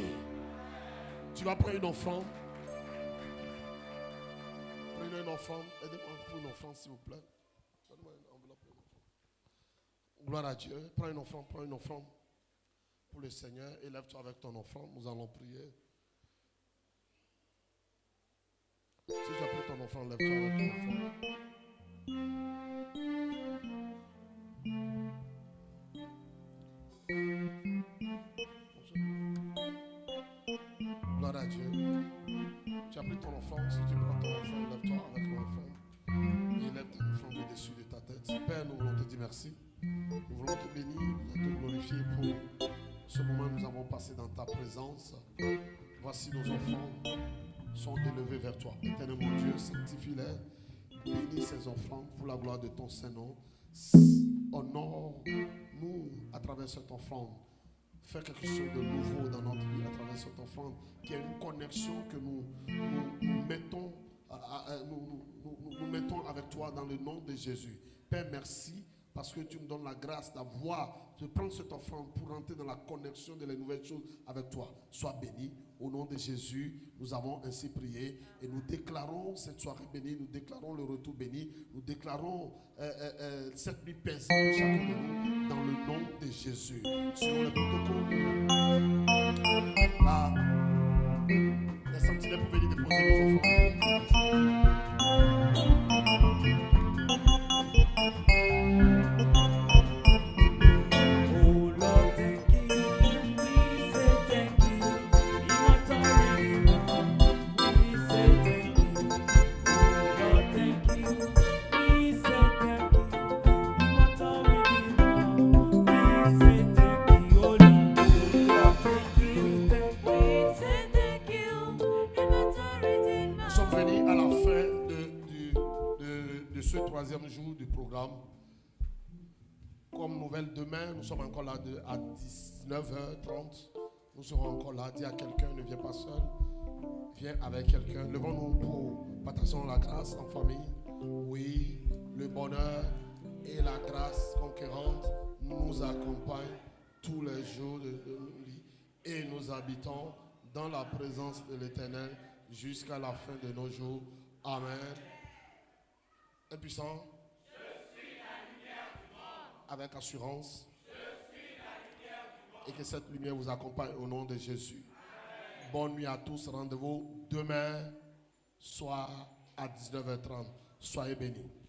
Tu vas prendre une offrande. Prenez une offrande. Aidez-moi pour une offrande, s'il vous plaît. Donne-moi une enveloppe. Gloire à Dieu. Prends une offrande pour le Seigneur. Élève-toi avec ton offrande. Nous allons prier. Si tu as pris ton offrande, lève-toi avec ton offrande. Gloire à Dieu. Tu as pris ton offrande. Si tu prends ton offrande, lève-toi avec ton offrande. Et lève ton offrande au-dessus de ta tête. Père, nous voulons te dire merci. Nous voulons te bénir, te glorifier pour ce moment que nous avons passé dans ta présence. Voici nos offrandes sont élevées vers toi. Éternel mon Dieu, sanctifie-les. Bénis ces offrandes pour la gloire de ton Saint-Nom. Honore-nous à travers cette offrande. Fais quelque chose de nouveau dans notre vie à travers cette offrande. Qu'il y ait une connexion que nous mettons avec toi dans le nom de Jésus. Père, merci parce que tu me donnes la grâce de prendre cette offrande pour rentrer dans la connexion de les nouvelles choses avec toi. Sois béni. Au nom de Jésus, nous avons ainsi prié et nous déclarons cette soirée bénie, nous déclarons le retour béni, nous déclarons cette nuit paisible de chacun de nous dans le nom de Jésus. Selon le protocole, les sentinelles peuvent venir déposer nos offrandes. nouvelle. Demain, nous sommes encore là à 19h30. Nous serons encore là. Dis à quelqu'un, ne viens pas seul. Viens avec quelqu'un. Levons-nous pour partager la grâce en famille. Oui, le bonheur et la grâce conquérante nous accompagnent tous les jours de nos vies. Et nous habitons dans la présence de l'Éternel jusqu'à la fin de nos jours. Amen. Impuissant. Je suis la lumière du monde. Avec assurance. Je suis la lumière du monde. Et que cette lumière vous accompagne au nom de Jésus. Amen. Bonne nuit à tous. Rendez-vous demain soir à 19h30. Soyez bénis.